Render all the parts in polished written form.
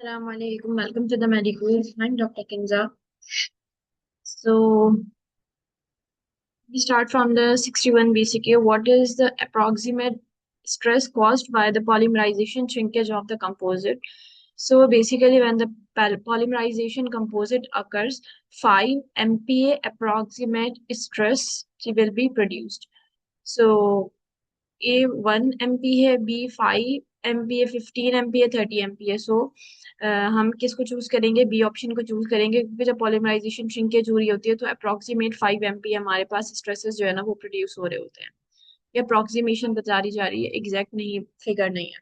Assalamu alaikum. Welcome to the medical. I'm Dr. Kinza. So we start from the 61 BCK. What is the approximate stress caused by the polymerization shrinkage of the composite? So basically, when the polymerization composite occurs, 5 MPa approximate stress will be produced. So A 1 MP है, B 5 MP है, 15 MP है, 30 MP है। सो हम किसको choose करेंगे? B option को choose करेंगे, क्योंकि जब पॉलीमराइजेशन श्रिंकेज हो रही होती है तो अप्रोक्सीमेट 5 MP हमारे पास स्ट्रेसेस जो है ना वो प्रोड्यूस हो रहे होते हैं। ये अप्रोक्सीमेशन बता रही जा रही है, एग्जैक्ट नहीं, फिगर नहीं है।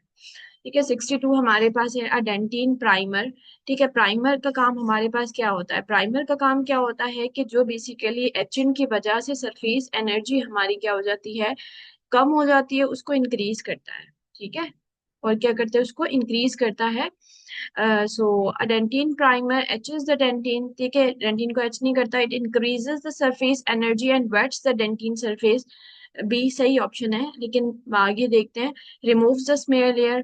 ठीक है, 62 हमारे पास है अडेंटीन प्राइमर। ठीक है, प्राइमर का काम हमारे पास क्या होता है? प्राइमर का काम क्या होता है कि जो बेसिकली एचिंग की वजह से सरफेस एनर्जी हमारी क्या हो जाती है, कम हो जाती है, उसको इंक्रीज करता है। ठीक है, और क्या करते हैं? उसको इंक्रीज करता है। So a dentin primer etches the dentin. ठीक है, डेंटिन को एच नहीं करता, it increases the surface energy and wets the dentin surface. B सही ऑप्शन है, लेकिन आगे देखते हैं। रिमूव्स द स्मेयर लेयर,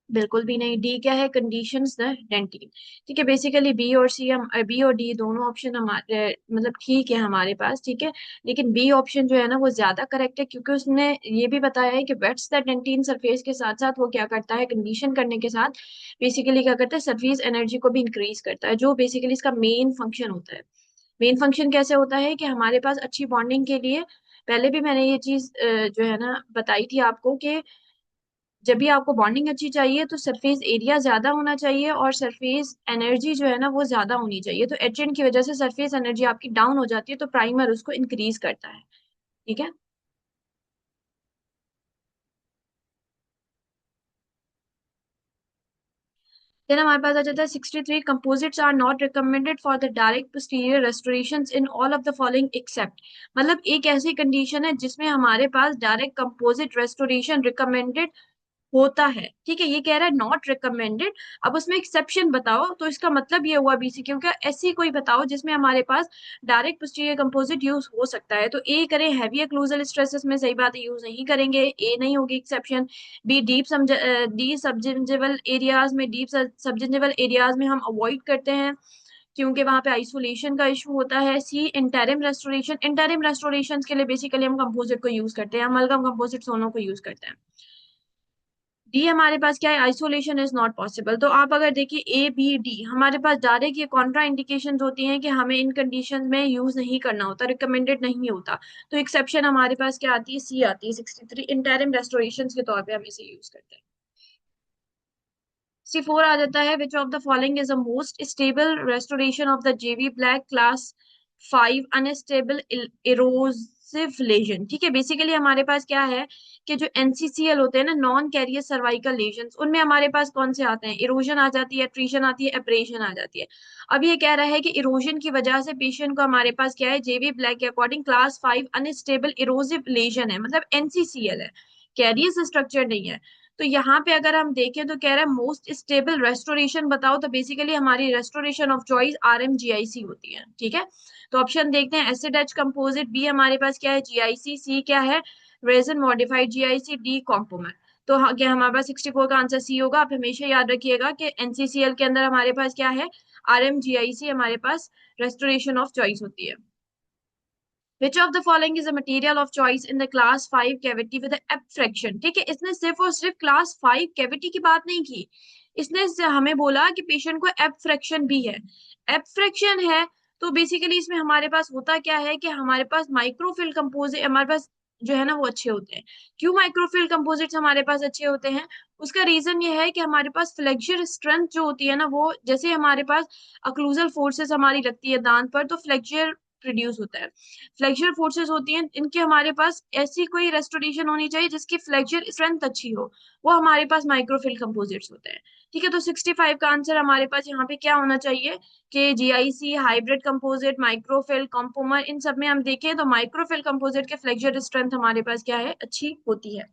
बिल्कुल भी नहीं। डी क्या है? Conditions the dentin. ठीक है, बेसिकली बी और सी, हम बी और डी दोनों ऑप्शन हमारे मतलब ठीक है हमारे पास। ठीक है, लेकिन बी ऑप्शन जो है ना वो ज्यादा करेक्ट है, क्योंकि उसने ये भी बताया है कि वेट्स द डेंटिन सरफेस के साथ साथ वो क्या करता है, कंडीशन करने के साथ बेसिकली क्या करता है, सरफेस एनर्जी को भी इंक्रीज करता है, जो बेसिकली इसका मेन फंक्शन होता है। मेन फंक्शन कैसे होता है कि हमारे पास अच्छी बॉन्डिंग के लिए, पहले भी मैंने ये चीज जो है ना बताई थी आपको, कि जब भी आपको बॉन्डिंग अच्छी चाहिए तो सरफेस एरिया ज्यादा होना चाहिए और सरफेस एनर्जी जो है ना वो ज्यादा होनी चाहिए। तो एचेंट की वजह से सरफेस एनर्जी आपकी डाउन हो जाती है, तो प्राइमर उसको इंक्रीज करता है। ठीक है, देन हमारे पास आ जाता है 63। Composites are not recommended for the direct posterior restoration in all of the following except. मतलब एक ऐसी कंडीशन है जिसमें हमारे पास डायरेक्ट कंपोजिट रेस्टोरेशन रिकमेंडेड होता है। ठीक है, ये कह रहा है नॉट रिकमेंडेड। अब उसमें एक्सेप्शन बताओ, तो इसका मतलब ये हुआ बीसीक्यू का ऐसी कोई बताओ जिसमें हमारे पास डायरेक्ट पोस्टीरियर कंपोजिट यूज हो सकता है। तो ए करें, हैवी एक्लूजल स्ट्रेसेस में, सही बात है, यूज नहीं करेंगे, ए नहीं होगी एक्सेप्शन। बी डी सबजिंजिवल एरियाज में, डीप सबजिंजिवल एरियाज में हम अवॉइड करते हैं, क्योंकि वहां पे आइसोलेशन का इशू होता है। सी इंटरिम रेस्टोरेशन, इंटरिम रेस्टोरेशन के लिए बेसिकली हम कंपोजिट को यूज करते हैं, अमलगम कंपोजिट दोनों को यूज करते हैं। डी हमारे पास क्या है? Isolation is not possible. तो आप अगर देखिए ए बी डी हमारे पास डायरेक्ट ये कॉन्ट्रा इंडिकेशन होती हैं कि हमें इन कंडीशन में यूज नहीं करना होता, रिकमेंडेड नहीं होता। तो एक्सेप्शन हमारे पास क्या आती है? सी आती है, 63 इंटरिम रेस्टोरेशन के तौर पे हम इसे यूज करते हैं। 64 आ जाता है, which of the following is the most stable restoration of the G V Black class 5 unstable erosive lesion. ठीक है, बेसिकली हमारे पास क्या है कि जो एनसीसीएल होते हैं ना, नॉन कैरियर सर्वाइकल लेजन्स, उनमें हमारे पास कौन से आते हैं? इरोजन आ जाती है, एट्रीशन आती है, एब्रेशन आ जाती है। अब ये कह रहा है कि इरोजन की वजह से पेशेंट को हमारे पास क्या है, जेवी ब्लैक के according class 5 unstable erosive lesion है, मतलब एनसीसीएल है, कैरियर स्ट्रक्चर नहीं है। तो यहाँ पे अगर हम देखें तो कह रहा है मोस्ट स्टेबल रेस्टोरेशन बताओ, तो बेसिकली हमारी रेस्टोरेशन ऑफ चॉइस आरएमजीआईसी होती है। ठीक है, तो ऑप्शन देखते हैं। एसिड एच कंपोजिट, बी हमारे पास क्या है? जीआईसी। सी क्या है? Resin modified GIC. D compomer. तो क्या हमारे पास 64 का आंसर सी होगा। आप हमेशा याद रखिएगा कि एनसीसीएल के अंदर हमारे पास क्या है? आरएमजीआईसी हमारे पास रेस्टोरेशन ऑफ चॉइस होती है। Which of the following is a material of choice in the class 5 cavity with the F fraction? ठीक है, इसने सिर्फ और सिर्फ क्लास 5 कैविटी की बात नहीं की, इसने हमें बोला कि पेशेंट को एफ फ्रैक्शन भी है। एफ फ्रैक्शन है, तो बेसिकली इसमें हमारे पास होता क्या है कि हमारे पास माइक्रोफिल कंपोजिट हमारे पास जो है ना वो अच्छे होते हैं। क्यों माइक्रोफिल कंपोजिट्स हमारे पास अच्छे होते हैं? उसका रीजन ये है कि हमारे पास फ्लेक्सर स्ट्रेंथ जो होती है ना, वो जैसे हमारे पास अक्लूजल फोर्सेस हमारी लगती है दांत पर, तो फ्लेक्सर प्रोड्यूस होता है। फ्लेक्सर फोर्सेस होती हैं इनके, हमारे पास ऐसी कोई रेस्टोरेशन होनी चाहिए जिसकी फ्लेक्सर स्ट्रेंथ अच्छी हो, वो हमारे पास माइक्रोफिल कंपोजिट्स होते हैं। ठीक है, तो 65 का आंसर हमारे पास यहाँ पे क्या होना चाहिए कि जीआईसी, हाइब्रिड कंपोजिट, माइक्रोफिल, कॉम्पोमर, इन सब में हम देखें तो माइक्रोफिल कंपोजिट के फ्लेक्सर स्ट्रेंथ हमारे पास क्या है? अच्छी होती है।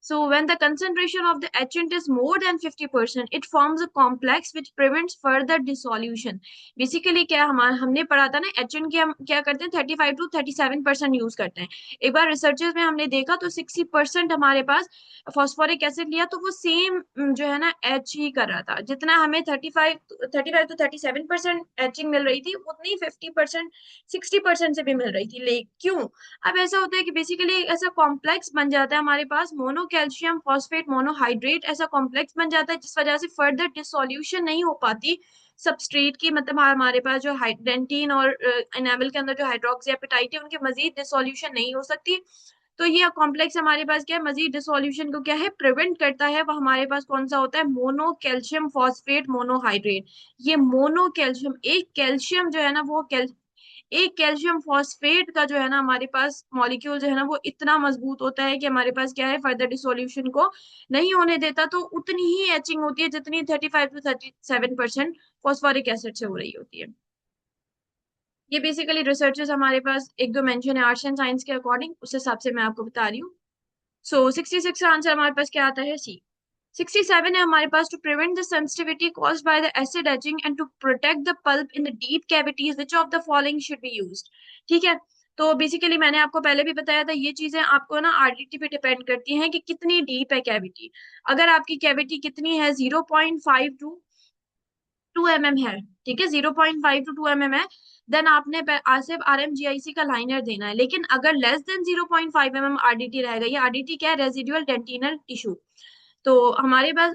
So when the concentration of the etchant is more than 50%, it forms a complex which prevents further dissolution. Basically क्या हमने पढ़ा था ना, etchant की हम क्या करते हैं 35 to 37% यूज करते हैं। एक बार रिसर्चेस में हमने देखा तो 60% हमारे पास फॉस्फोरिक एसिड लिया तो वो सेम जो है ना एच ही कर रहा था, जितना हमें 35 to 37% एचिंग मिल रही थी उतनी 50% 60% से भी मिल रही थी। ले क्यों? अब ऐसा होता है कि बेसिकली ऐसा कॉम्प्लेक्स बन जाता है हमारे पास, मोनो कैल्शियम फॉस्फेट मोनोहाइड्रेट ऐसा कॉम्प्लेक्स बन जाता है जिस वजह से फर्दर डिसोल्यूशन नहीं हो पाती सबस्ट्रेट की, मतलब हमारे पास जो डेंटिन और एनामल के अंदर जो हाइड्रोक्सी एपेटाइट है उनके मजीद डिसोल्यूशन नहीं हो सकती। तो ये कॉम्प्लेक्स हमारे पास क्या है, मजीद डिसोल्यूशन को क्या है प्रिवेंट करता है। वो हमारे पास कौन सा होता है, मोनो कैल्शियम फॉस्फेट मोनोहाइड्रेट। ये मोनो कैल्शियम, एक कैल्शियम जो है ना वो एक कैल्शियम फॉस्फेट का जो है ना हमारे पास मॉलिक्यूल जो है ना वो इतना मजबूत होता है कि हमारे पास क्या है फर्दर डिसोल्यूशन को नहीं होने देता, तो उतनी ही एचिंग होती है जितनी 35 to 37% फॉस्फोरिक एसिड से हो रही होती है। ये बेसिकली रिसर्चेस हमारे पास एक दो मेंशन है आर्ट्स एंड साइंस के अकॉर्डिंग, उस हिसाब से मैं आपको बता रही हूँ। सो 66 का आंसर हमारे पास क्या आता है, सी। 67 है हमारे पास, to prevent the sensitivity caused by the acid etching and to protect the pulp in the deep cavities which of the following should be used. ठीक है, तो बेसिकली मैंने आपको पहले भी बताया था ये चीजें आपको ना आरडीटी पे डिपेंड करती हैं कि कितनी डीप है कैविटी। अगर आपकी कैविटी कितनी है 0.5 to 2 mm है, ठीक है 0.5 to 2 mm है, देन आपने सिर्फ आरएमजीआईसी का लाइनर देना है। लेकिन अगर लेस देन 0.5 mm आरडीटी रहेगा, ये आरडीटी क्या है, रेजिडुअल डेंटिनल टिश्यू। तो हमारे पास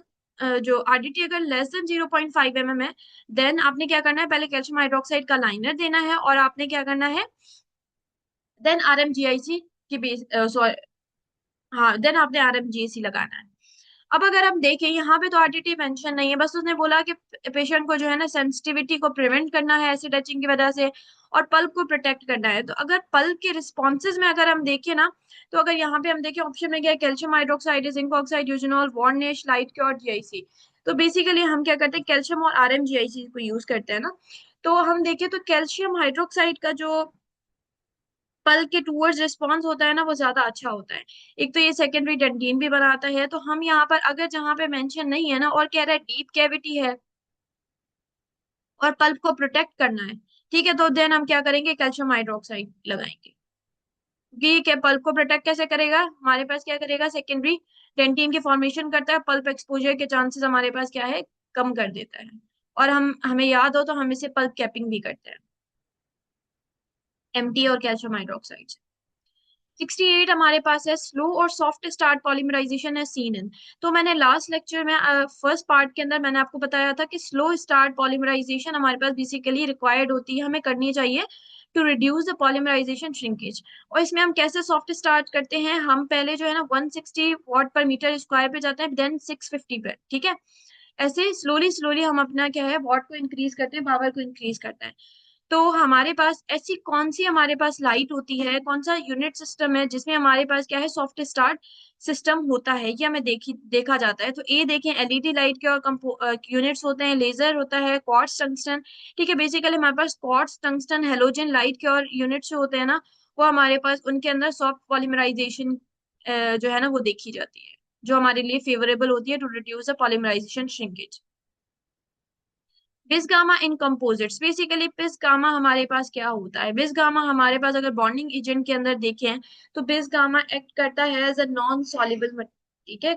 जो आरडीटी अगर लेस देन 0.5 mm है, देन आपने क्या करना है, पहले कैल्शियम हाइड्रोक्साइड का लाइनर देना है और आपने क्या करना है, देन आरएमजीआईसी की बेस हाँ देन आपने आरएमजीआईसी लगाना है। अब अगर हम देखें यहाँ पे तो आरडीटी मेंशन नहीं है, बस उसने बोला कि पेशेंट को जो है ना सेंसिटिविटी को प्रिवेंट करना है एसिड टचिंग की वजह से और पल्प को प्रोटेक्ट करना है। तो अगर पल्प के रिस्पॉन्सेज में अगर हम देखें ना, तो अगर यहाँ पे हम देखें ऑप्शन में क्या है, calcium hydroxide, zinc oxide, eugenol, varnish, light cure, GIC. तो बेसिकली हम क्या करते हैं, कैल्शियम और आरएमजीआईसी को यूज करते हैं ना। तो हम देखें तो कैल्शियम हाइड्रोक्साइड का जो पल के टूवर्ड्स रिस्पॉन्स होता है ना वो ज्यादा अच्छा होता है। एक तो ये सेकेंडरी डेंटिन भी बनाता है, तो हम यहाँ पर अगर जहाँ पे मेंशन नहीं है ना और कह रहा है डीप कैविटी है और पल्प को प्रोटेक्ट करना है, ठीक है, तो देन हम क्या करेंगे, कैल्शियम हाइड्रोक्साइड लगाएंगे। क्योंकि क्या पल्प को प्रोटेक्ट कैसे करेगा, हमारे पास क्या करेगा, सेकेंडरी डेंटिन की फॉर्मेशन करता है, पल्प एक्सपोजर के चांसेस हमारे पास क्या है, कम कर देता है। और हमें याद हो तो हम इसे पल्प कैपिंग भी करते हैं एमटी और कैल्शियम हाइड्रोक्साइड। 68 हमारे पास है, स्लो और सॉफ्ट स्टार्ट पॉलीमराइजेशन है सीन इन। तो मैंने लास्ट लेक्चर में फर्स्ट पार्ट के अंदर मैंने आपको बताया था कि स्लो स्टार्ट पॉलीमराइजेशन हमारे पास बेसिकली रिक्वायर्ड होती है, हमें करनी चाहिए to reduce the polymerisation shrinkage. और इसमें हम कैसे सॉफ्ट स्टार्ट करते हैं, हम पहले जो है ना 160 वॉट पर मीटर स्क्वायर पे जाते हैं, देन 650 पे, ठीक है। ऐसे स्लोली स्लोली हम अपना क्या है वॉट को इंक्रीज करते हैं, पावर को इंक्रीज करते हैं। तो हमारे पास ऐसी कौन सी हमारे पास लाइट होती है, कौन सा यूनिट सिस्टम है जिसमें हमारे पास क्या है सॉफ्ट स्टार्ट सिस्टम होता है, ये हमें देखा जाता है। तो ए देखें, एलईडी लाइट के और यूनिट्स होते हैं, लेजर होता है, क्वार्ट्ज टंगस्टन। ठीक है, बेसिकली हमारे पास क्वार्ट्ज टंगस्टन हेलोजन लाइट के और यूनिट्स जो होते हैं ना, वो हमारे पास उनके अंदर सॉफ्ट पॉलीमराइजेशन जो है ना वो देखी जाती है, जो हमारे लिए फेवरेबल होती है to reduce the polymerisation shrinkage. Bis gamma in composites, basically bis gamma हमारे पास क्या होता है, बिस गामा हमारे पास अगर बॉन्डिंग एजेंट के अंदर देखें तो बिस गामा एक्ट करता है एज अ नॉन सॉल्युबल, ठीक है।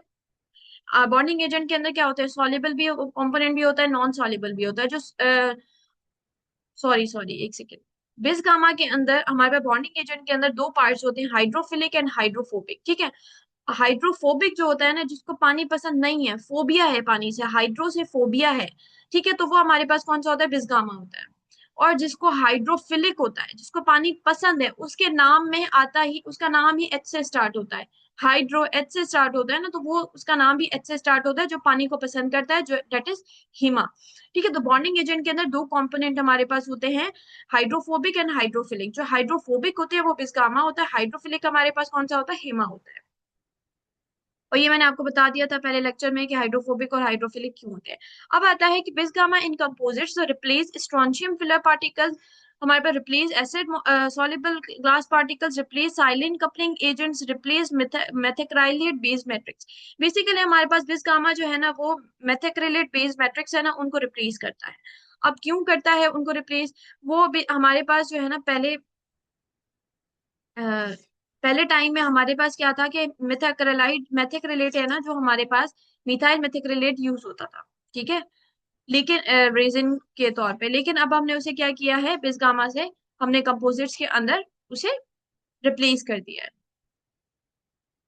बॉन्डिंग एजेंट के अंदर क्या होता है, सॉल्युबल भी कंपोनेंट भी होता है, नॉन सॉल्युबल भी होता है। जो सॉरी सॉरी एक सेकेंड, बिस गामा के अंदर हमारे पास बॉन्डिंग एजेंट के अंदर दो पार्ट्स होते हैं, हाइड्रोफिलिक एंड हाइड्रोफोबिक, ठीक है। हाइड्रोफोबिक जो होता है ना, जिसको पानी पसंद नहीं है, फोबिया है पानी से, हाइड्रो से फोबिया है, ठीक है, तो वो हमारे पास कौन सा होता है, बिस्गामा होता है। और जिसको हाइड्रोफिलिक होता है, जिसको पानी पसंद है, उसके नाम में आता ही, उसका नाम ही एच से स्टार्ट होता है, हाइड्रो एच से स्टार्ट होता है ना, तो वो उसका नाम भी एच से स्टार्ट होता है, जो पानी को पसंद करता है, जो डेट इज हिमा। ठीक है, तो बॉन्डिंग एजेंट के अंदर दो कंपोनेंट हमारे पास होते हैं, हाइड्रोफोबिक एंड हाइड्रोफिलिक। जो हाइड्रोफोबिक होते हैं वो बिस्गामा होता है, हाइड्रोफिलिक हमारे पास कौन सा होता है, हिमा होता है। और ये मैंने आपको बता दिया था पहले लेक्चर में कि हाइड्रोफोबिक और हाइड्रोफिलिक क्यों होते हैं। अब आता है कि bis gamma in composites replace strontium filler particles हमारे पास replace acid soluble glass particles, replace silane coupling agents, replace methacrylate base matrix. Basically हमारे पास बिस गामा जो है ना वो मेथेक्रेलेट बेस मैट्रिक्स है ना उनको रिप्लेस करता है। अब क्यों करता है उनको रिप्लेस? वो भी हमारे पास जो है ना अ, पहले टाइम में हमारे पास क्या था कि मेथेक्रेलेट है ना जो हमारे पास मिथाइल मेथेक्रेलेट यूज होता था, ठीक है, लेकिन रेजिन के तौर पे। लेकिन अब हमने उसे क्या किया है, बिस्गामा से हमने कंपोजिट्स के अंदर उसे रिप्लेस कर दिया है।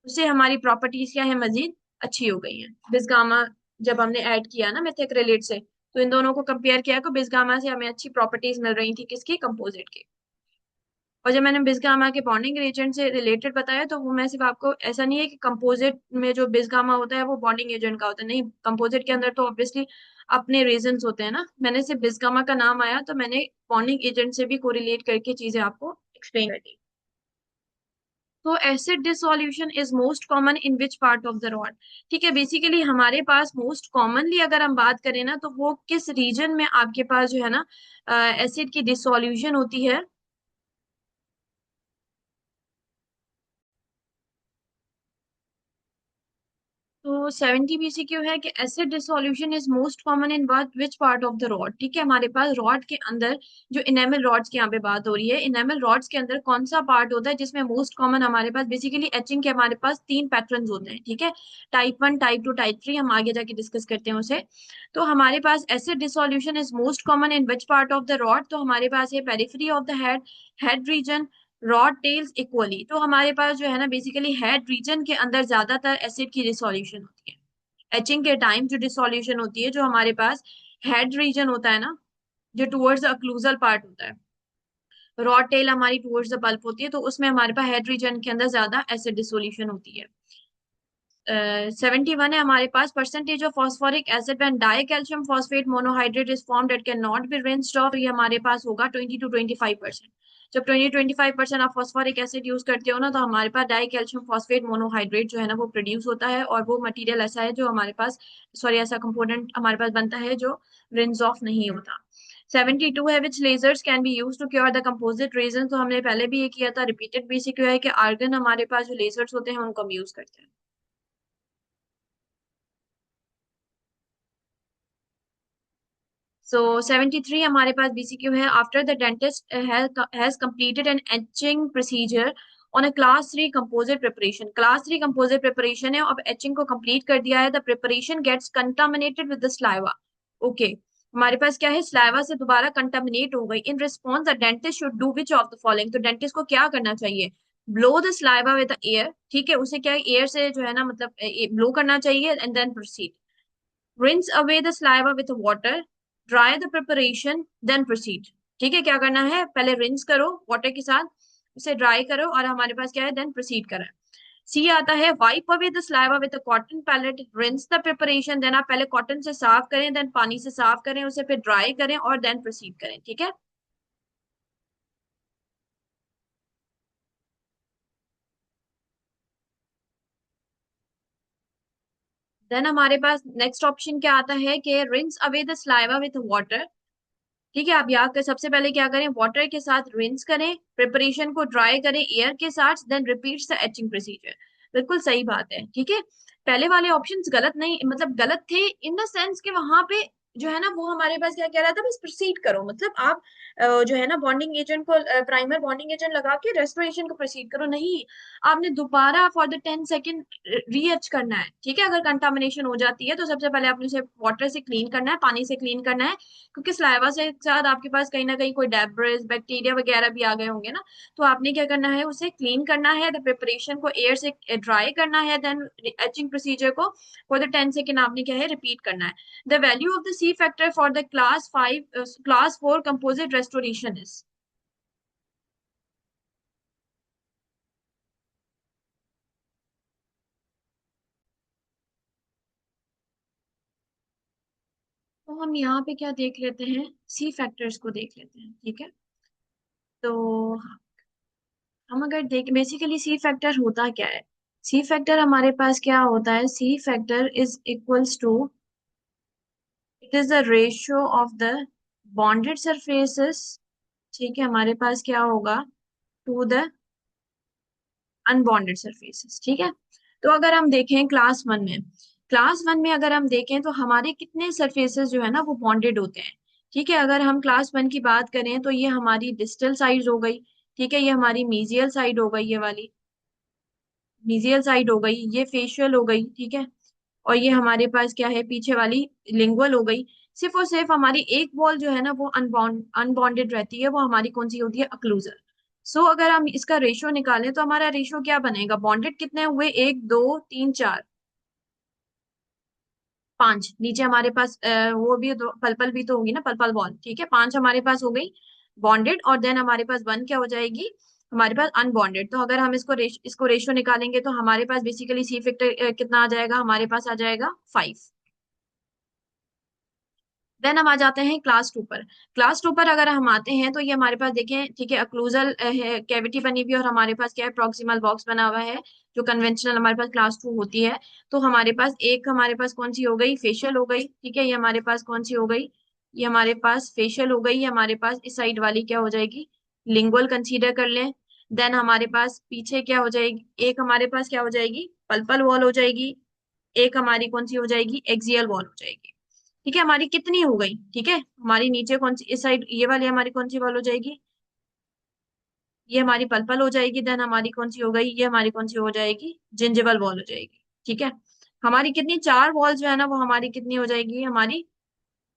उससे हमारी प्रॉपर्टीज क्या है, मजीद अच्छी हो गई है। बिस्गामा जब हमने ऐड किया ना मेथेक्रेलेट से, तो इन दोनों को कंपेयर किया तो बिस्गामा से हमें अच्छी प्रॉपर्टीज मिल रही थी, किसकी, कंपोजिट की। और जब मैंने बिस्गामा के बॉन्डिंग एजेंट से रिलेटेड बताया तो वो मैं सिर्फ आपको, ऐसा नहीं है कि कंपोजिट में जो बिस्गामा होता है वो बॉन्डिंग एजेंट का होता है, नहीं, कंपोजिट के अंदर तो ऑब्वियसली अपने रीजंस होते हैं ना। मैंने सिर्फ बिस्गामा का नाम आया तो मैंने बॉन्डिंग एजेंट से भी कोरिलेट करके चीजें आपको एक्सप्लेन कर दी। तो acid dissolution is most common in which part of the rod? ठीक है, बेसिकली हमारे पास मोस्ट कॉमनली अगर हम बात करें ना तो वो किस रीजन में आपके पास जो है ना एसिड की डिसोल्यूशन होती है। तो 70 बीसीक्यू है कि acid dissolution is most common in which part of the rod? ठीक है, हमारे पास रॉड के अंदर, जो इनेमल रॉड्स की यहाँ पे बात हो रही है, इनेमल रॉड्स के अंदर कौन सा पार्ट होता है जिसमें मोस्ट कॉमन हमारे पास बेसिकली एचिंग के हमारे पास तीन पैटर्न होते हैं, ठीक है, टाइप 1, टाइप 2, टाइप 3, हम आगे जाके डिस्कस करते हैं उसे। तो हमारे पास acid dissolution is most common in which part of the rod? तो हमारे पास ये periphery of the head, head region, rod tails equally. तो हमारे पास जो है ना बेसिकली हेड रीजन के अंदर ज्यादातर एसिड की डिसोल्यूशन होती है। एचिंग के टाइम जो डिसोल्यूशन होती है, जो हमारे पास हेड रीजन होता है ना, जो टुवर्ड्स द अक्लूजल पार्ट होता है, रॉड टेल हमारी टुवर्ड्स द पल्प होती है, तो उसमें हमारे पास हेड रीजन के अंदर ज्यादा एसिड डिसोल्यूशन होती है। 71 है हमारे पास, percentage of phosphoric acid when dicalcium phosphate monohydrate is formed it can not be rinsed off. ये हमारे पास होगा 20 to 25%। जब 20-25% आप फॉस्फोरिक एसिड यूज करते हो ना तो हमारे पास डाई कैल्शियम फॉस्फेट मोनोहाइड्रेट जो है ना वो प्रोड्यूस होता है, और वो मटेरियल ऐसा है जो हमारे पास, सॉरी, ऐसा कंपोनेंट हमारे पास बनता है जो रिंस ऑफ नहीं होता। 72 है, which lasers can be use to cure the composite resin? तो हमने पहले भी ये किया था, रिपीटेड बेसिक है कि आर्गन हमारे पास जो लेजर्स होते हैं उनको हम यूज करते हैं। सो 73 हमारे पास बीसीक्यू है, after the dentist has completed an etching procedure on a class 3 composite preparation. Class 3 composite preparation है, अब एचिंग को कंप्लीट कर दिया है, the preparation gets contaminated with the saliva. Okay, हमारे पास क्या है, स्लाइवा से दोबारा कंटामिनेट हो गई। In response the dentist should do which of the following? तो डेंटिस्ट को क्या करना चाहिए? Blow the saliva with air, ठीक है, उसे क्या एयर से जो है ना मतलब ब्लो करना चाहिए, and then proceed. rinse away the saliva with water, dry the preparation, then proceed। ठीक है, क्या करना है, पहले रिंस करो वाटर के साथ, उसे ड्राई करो, और हमारे पास क्या है, देन प्रोसीड करें। सी आता है, wipe away the saliva with a cotton palette, rinse the preparation। Then आप पहले कॉटन से साफ करें, देन पानी से साफ करें उसे, फिर ड्राई करें और देन प्रोसीड करें, ठीक है। देन हमारे पास नेक्स्ट ऑप्शन क्या आता है कि rinse away the saliva with water। ठीक है, आप याद कर, सबसे पहले क्या करें, वाटर के साथ रिंस करें, प्रिपरेशन को ड्राई करें एयर के साथ, then repeats the etching procedure. बिल्कुल सही बात है, ठीक है। पहले वाले ऑप्शंस गलत नहीं, मतलब गलत थे इन द सेंस कि वहां पे जो है ना वो हमारे पास क्या कह रहा था, बस प्रोसीड करो, मतलब आप जो है ना बॉन्डिंग एजेंट को, प्राइमर बॉन्डिंग एजेंट लगा के रेस्टोरेशन को प्रोसीड करो, नहीं, आपने दोबारा फॉर द 10 सेकेंड रीएच करना है, ठीक है। अगर कंटामिनेशन हो जाती है तो सबसे पहले आपने उसे वाटर से क्लीन करना है, पानी से क्लीन करना है, क्योंकि सलाइवा से साथ आपके पास कहीं ना कहीं कोई डेब्रिस बैक्टीरिया वगैरह भी आ गए होंगे ना। तो आपने क्या करना है, उसे क्लीन करना है, द प्रिपरेशन को एयर से ड्राई करना है, देन एचिंग प्रोसीजर को फॉर द 10 सेकेंड आपने क्या है, रिपीट करना है। The value of the C factor for the class 4 composite restoration is? तो हम यहाँ पे क्या देख लेते हैं, सी फैक्टर्स को देख लेते हैं, ठीक है। तो हम अगर देख, बेसिकली सी फैक्टर होता क्या है, सी फैक्टर हमारे पास क्या होता है, C factor is equals to, it is the ratio of the bonded surfaces ठीक है, हमारे पास क्या होगा, टू द अनबॉन्डेड सरफेसेस। ठीक है, तो अगर हम देखें क्लास वन में अगर हम देखें तो हमारे कितने सरफेसेस जो है ना वो बॉन्डेड होते हैं। ठीक है, अगर हम क्लास वन की बात करें तो ये हमारी डिस्टल साइड हो गई। ठीक है, ये हमारी मीजियल साइड हो गई, ये वाली मीजियल साइड हो गई, ये फेशियल हो गई। ठीक है, और ये हमारे पास क्या है, पीछे वाली लिंगुअल हो गई। सिर्फ और सिर्फ हमारी एक वॉल जो है ना वो अनबॉन्डेड रहती है, वो हमारी कौन सी होती है, अक्लूजल। सो अगर हम इसका रेशो निकालें तो हमारा रेशो क्या बनेगा, बॉन्डेड कितने हुए, एक दो तीन चार पांच, नीचे हमारे पास वो भी दो पलपल भी तो होगी ना, पलपल वॉल। ठीक है, पांच हमारे पास हो गई बॉन्डेड, और देन हमारे पास वन क्या हो जाएगी, हमारे पास अनबॉन्डेड। तो अगर हम इसको रेशो निकालेंगे तो हमारे पास बेसिकली सी फैक्टर कितना आ जाएगा, हमारे पास आ जाएगा 5। देन हम आ जाते हैं क्लास टू पर अगर हम आते हैं तो ये हमारे पास देखें, ठीक है, अक्लूजल है, कैविटी बनी हुई है, और हमारे पास क्या है, प्रॉक्सिमल बॉक्स बना हुआ है, जो कन्वेंशनल हमारे पास क्लास टू होती है। तो हमारे पास कौन सी हो गई, फेशियल हो गई। ठीक है, ये हमारे पास कौन सी हो गई, ये हमारे पास फेशियल हो गई। ये हमारे पास इस साइड वाली क्या हो जाएगी, लिंगुअल कंसीडर कर लें। देन हमारे पास पीछे क्या हो जाएगी, एक हमारे पास क्या हो जाएगी, पल्पल वॉल हो जाएगी, एक हमारी कौन सी हो जाएगी, एक्सियल वॉल हो जाएगी। ठीक है, हमारी कितनी हो गई, ठीक है, हमारी नीचे कौन सी, इस साइड ये वाली हमारी कौन सी वॉल हो जाएगी, ये हमारी पल्पल हो जाएगी। देन हमारी कौन सी हो गई, ये हमारी कौन सी हो जाएगी, जिंजिबल वॉल हो जाएगी। ठीक है, हमारी कितनी, चार वॉल्स जो है ना वो हमारी कितनी हो जाएगी, हमारी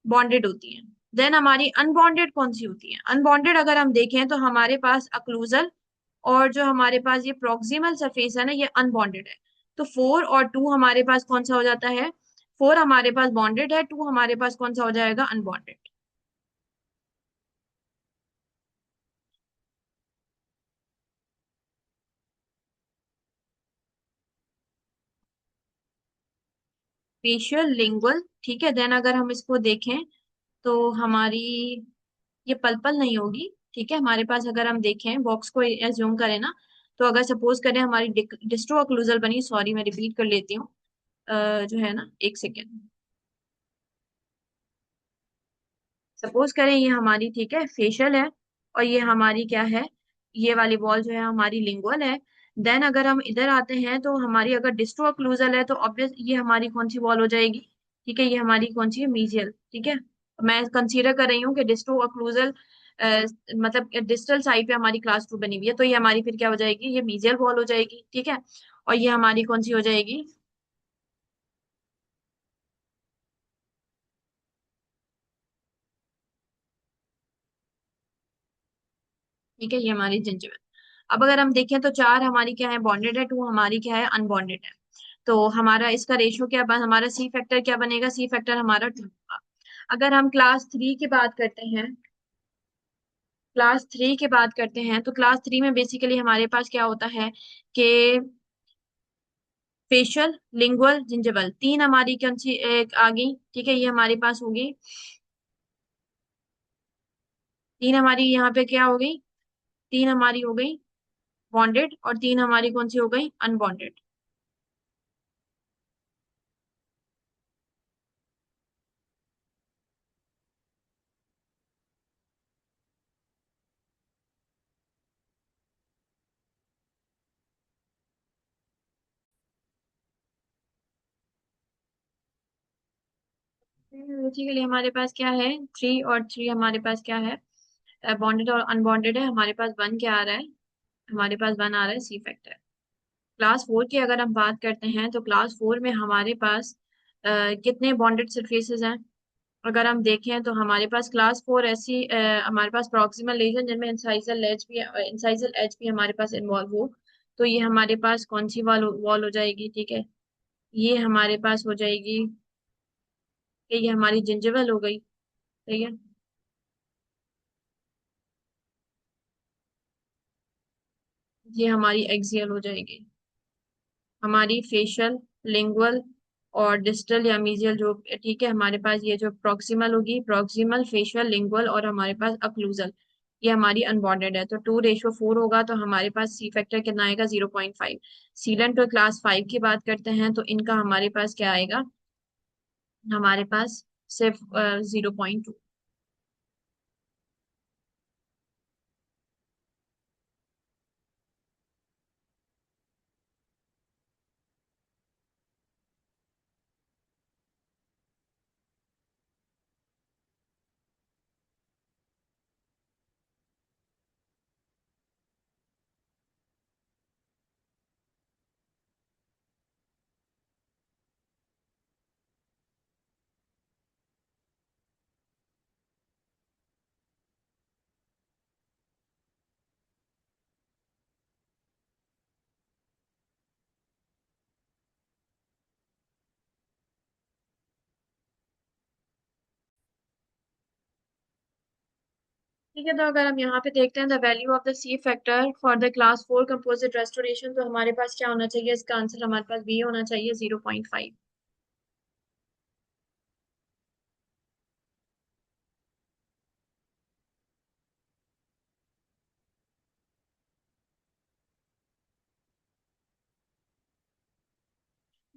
बॉन्डेड होती है। देन हमारी अनबॉन्डेड कौन सी होती है, अनबॉन्डेड अगर हम देखें तो हमारे पास अक्लूजल और जो हमारे पास ये प्रोक्सिमल सरफेस है ना ये अनबॉन्डेड है। तो 4 और 2 हमारे पास कौन सा हो जाता है, 4 हमारे पास बॉन्डेड है, 2 हमारे पास कौन सा हो जाएगा, अनबॉन्डेड। Facial lingual. ठीक है, देन अगर हम इसको देखें तो हमारी ये पल्पल नहीं होगी। ठीक है, हमारे पास अगर हम देखें बॉक्स को एज्यूम करें ना, तो अगर सपोज करें हमारी डिस्ट्रो ओक्लूजल बनी, सॉरी मैं रिपीट कर लेती हूँ, जो है ना, एक सेकेंड, सपोज करें ये हमारी, ठीक है, फेशियल है, और ये हमारी क्या है, ये वाली वॉल जो है हमारी लिंगुअल है। देन अगर हम इधर आते हैं तो हमारी अगर डिस्ट्रो ओक्लूजल है तो ऑब्वियस ये हमारी कौन सी वॉल हो जाएगी, ठीक है, ये हमारी कौन सी है, मीजियल। ठीक है, मैं कंसीडर कर रही हूँ कि डिस्ट्रो ओक्लूजल मतलब डिस्टल साइड पे हमारी क्लास टू बनी हुई है, तो ये हमारी फिर क्या हो जाएगी, ये मीजियल वॉल हो जाएगी। ठीक है, और ये हमारी कौन सी हो जाएगी, ठीक है, ये हमारी जिंजिबल। अब अगर हम देखें तो चार हमारी क्या है, बॉन्डेड है, 2 हमारी क्या है, अनबॉन्डेड है। तो हमारा इसका रेशियो क्या हमारा सी फैक्टर क्या बनेगा, सी फैक्टर हमारा 2 होगा। अगर हम क्लास 3 की बात करते हैं, तो क्लास थ्री में बेसिकली हमारे पास क्या होता है कि फेशियल लिंगुअल जिंजिबल, तीन हमारी कौन सी एक आ गई। ठीक है, ये हमारे पास होगी, तीन हमारी यहाँ पे क्या हो गई, तीन हमारी हो गई बॉन्डेड, और तीन हमारी कौन सी हो गई, अनबॉन्डेड। बेसिकली हमारे पास क्या है, 3 और 3 हमारे पास क्या है, बॉन्डेड और अनबॉन्डेड है। हमारे पास वन क्या आ रहा है, हमारे पास वन आ रहा है, सी फैक्टर। क्लास 4 की अगर हम बात करते हैं तो क्लास 4 में हमारे पास कितने बॉन्डेड सरफेसेस हैं, अगर हम देखें तो हमारे पास ऐसी हमारे पास प्रॉक्सिमल रीजन जिनमें इंसाइजल एज भी हमारे पास इन्वॉल्व हो, तो ये हमारे पास कौन सी वॉल हो जाएगी, ठीक है, ये हमारे पास हो जाएगी कि ये हमारी जिंजिवल हो गई। ठीक है, ये हमारी एक्सियल हो जाएगी, हमारी फेशियल लिंगुअल और डिस्टल या मीजियल जो, ठीक है, हमारे पास ये जो प्रॉक्सिमल होगी, प्रॉक्सिमल फेशियल लिंगुअल, और हमारे पास अक्लूजल, ये हमारी अनबॉन्डेड है। तो 2:4 होगा, तो हमारे पास सी फैक्टर कितना आएगा, 0.5। सीलेंट और क्लास 5 की बात करते हैं तो इनका हमारे पास क्या आएगा, हमारे पास सिर्फ 0.2। ठीक है, तो अगर हम यहाँ पे देखते हैं the value of the C factor for the class 4 composite restoration, तो हमारे पास क्या होना चाहिए, इसका आंसर हमारे पास बी होना चाहिए 0.5।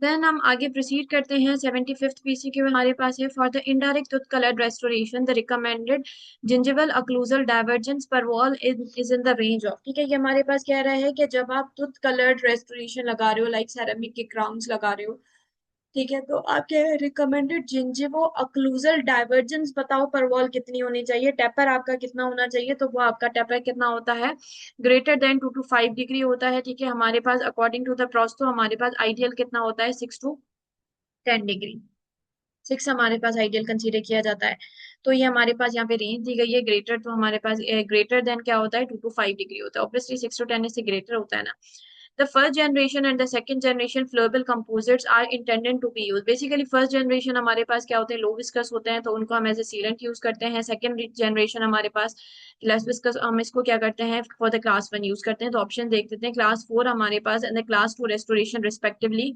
देन हम आगे प्रोसीड करते हैं। 75th पीसी के हमारे पास है for the indirect tooth coloured restoration the recommended gingival occlusal divergence per wall is in the range of. ठीक है, ये हमारे पास कह रहा है कि जब आप टूथ कलर्ड रेस्टोरेशन लगा रहे हो, लाइक सेरामिक के क्राउन्स लगा रहे हो, ठीक है, तो आपके रिकमेंडेड जिंजिवो अक्लूजल डाइवर्जेंस बताओ पर वॉल कितनी होनी चाहिए, टेपर आपका कितना होना चाहिए, तो वो आपका टेपर कितना होता है, ग्रेटर देन 2 to 5 डिग्री होता है। ठीक है, हमारे पास अकॉर्डिंग टू द प्रोस तो हमारे पास आइडियल कितना होता है, 6 to 10 डिग्री। 6 हमारे पास आइडियल कंसीडर किया जाता है। तो ये हमारे पास यहाँ पे रेंज दी गई है, ग्रेटर तो हमारे पास ग्रेटर देन क्या होता है, 2 to 5 डिग्री होता है, ऑब्वियसली 6 to 10 इससे ग्रेटर होता है ना। The first generation and the second generation flowable composites are intended to be used. Basically first generation हमारे पास क्या होते हैं, लो विस्कस होते हैं, तो उनको हम एज ए सीलेंट यूज करते हैं। सेकंड जनरेशन हमारे पास लेस विस्कस, हम इसको क्या करते हैं, फॉर द क्लास 1 यूज करते हैं। तो ऑप्शन देख लेते हैं, क्लास 4 हमारे पास एंड क्लास 2 रेस्टोरेशन रिस्पेक्टिवली।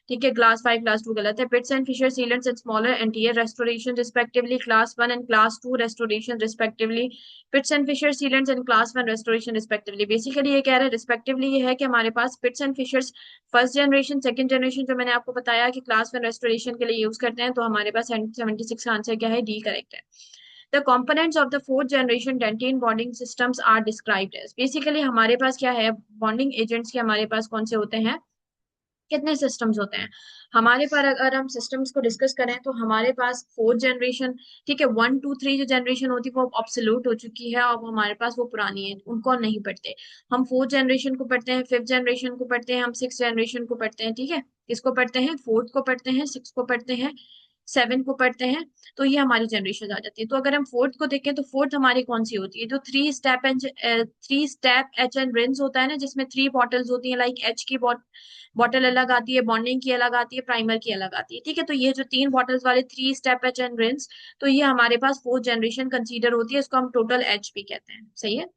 ठीक है, क्लास 5 क्लास 2 गलत है। Pits and fissure sealants and smaller anterior restoration respectively, class 1 and class 2 restoration respectively. Pits and fissure sealants and class 1 restoration respectively. Basically ये कह रहे हैं रिस्पेक्टिवली, ये है कि हमारे पास pits and fissures first generation second generation जो मैंने आपको बताया कि क्लास 1 रेस्टोरेशन के लिए यूज करते हैं, तो हमारे पास 76 का आंसर क्या है, डी करेक्ट है। The components of the fourth generation dentine bonding systems are described as। Basically हमारे पास क्या है, बॉन्डिंग एजेंट्स के हमारे पास कौन से होते हैं, कितने सिस्टम्स होते हैं हमारे पर, अगर हम सिस्टम्स को डिस्कस करें तो हमारे पास फोर्थ जनरेशन, ठीक है, 1 2 3 जो जनरेशन होती है वो ऑब्सोल्यूट हो चुकी है, और हमारे पास वो पुरानी है, उनको नहीं पढ़ते। हम फोर्थ जनरेशन को पढ़ते हैं, फिफ्थ जनरेशन को पढ़ते हैं, हम सिक्स जनरेशन को पढ़ते हैं। ठीक है, किसको पढ़ते हैं, फोर्थ को पढ़ते हैं, सिक्स को पढ़ते हैं, सेवन को पढ़ते हैं। तो ये हमारी जनरेशन आ जाती है। तो अगर हम फोर्थ को देखें तो फोर्थ हमारी कौन सी होती है, जो three step etch and rinse होता है ना, जिसमें 3 बॉटल्स होती हैं, लाइक एच की बॉटल अलग आती है, बॉन्डिंग की अलग आती है, प्राइमर की अलग आती है। ठीक है, तो ये जो 3 बॉटल्स वाले 3 स्टेप एच एंड रिंस, तो ये हमारे पास फोर्थ जनरेशन कंसीडर होती है, इसको हम टोटल एच भी कहते हैं। सही है।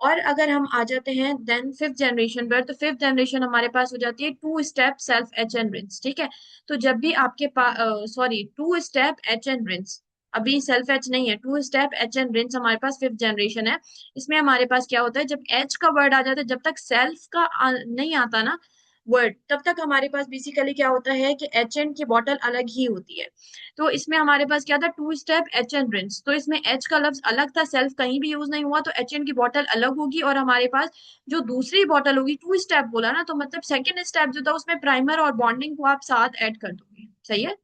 और अगर हम आ जाते हैं देन फिफ्थ जनरेशन पर, तो फिफ्थ जनरेशन हमारे पास हो जाती है 2 step self etch and rinse. ठीक है, तो जब भी आपके पास, sorry, 2 step etch and rinse, अभी सेल्फ एच नहीं है, 2 स्टेप एच एंड रिंस हमारे पास फिफ्थ जनरेशन है। इसमें हमारे पास क्या होता है, जब एच का वर्ड आ जाता है, जब तक सेल्फ का नहीं आता ना वर्ड, तब तक हमारे पास बेसिकली क्या होता है कि एच एंड की बॉटल अलग ही होती है। तो इसमें हमारे पास क्या था, 2 स्टेप एच एंड रिंस, तो इसमें एच का लफ्ज अलग था, सेल्फ कहीं भी यूज नहीं हुआ, तो एच एंड की बॉटल अलग होगी, और हमारे पास जो दूसरी बॉटल होगी, 2 स्टेप बोला ना, तो मतलब सेकेंड स्टेप जो था उसमें प्राइमर और बॉन्डिंग को आप साथ ऐड कर दोगे। सही है,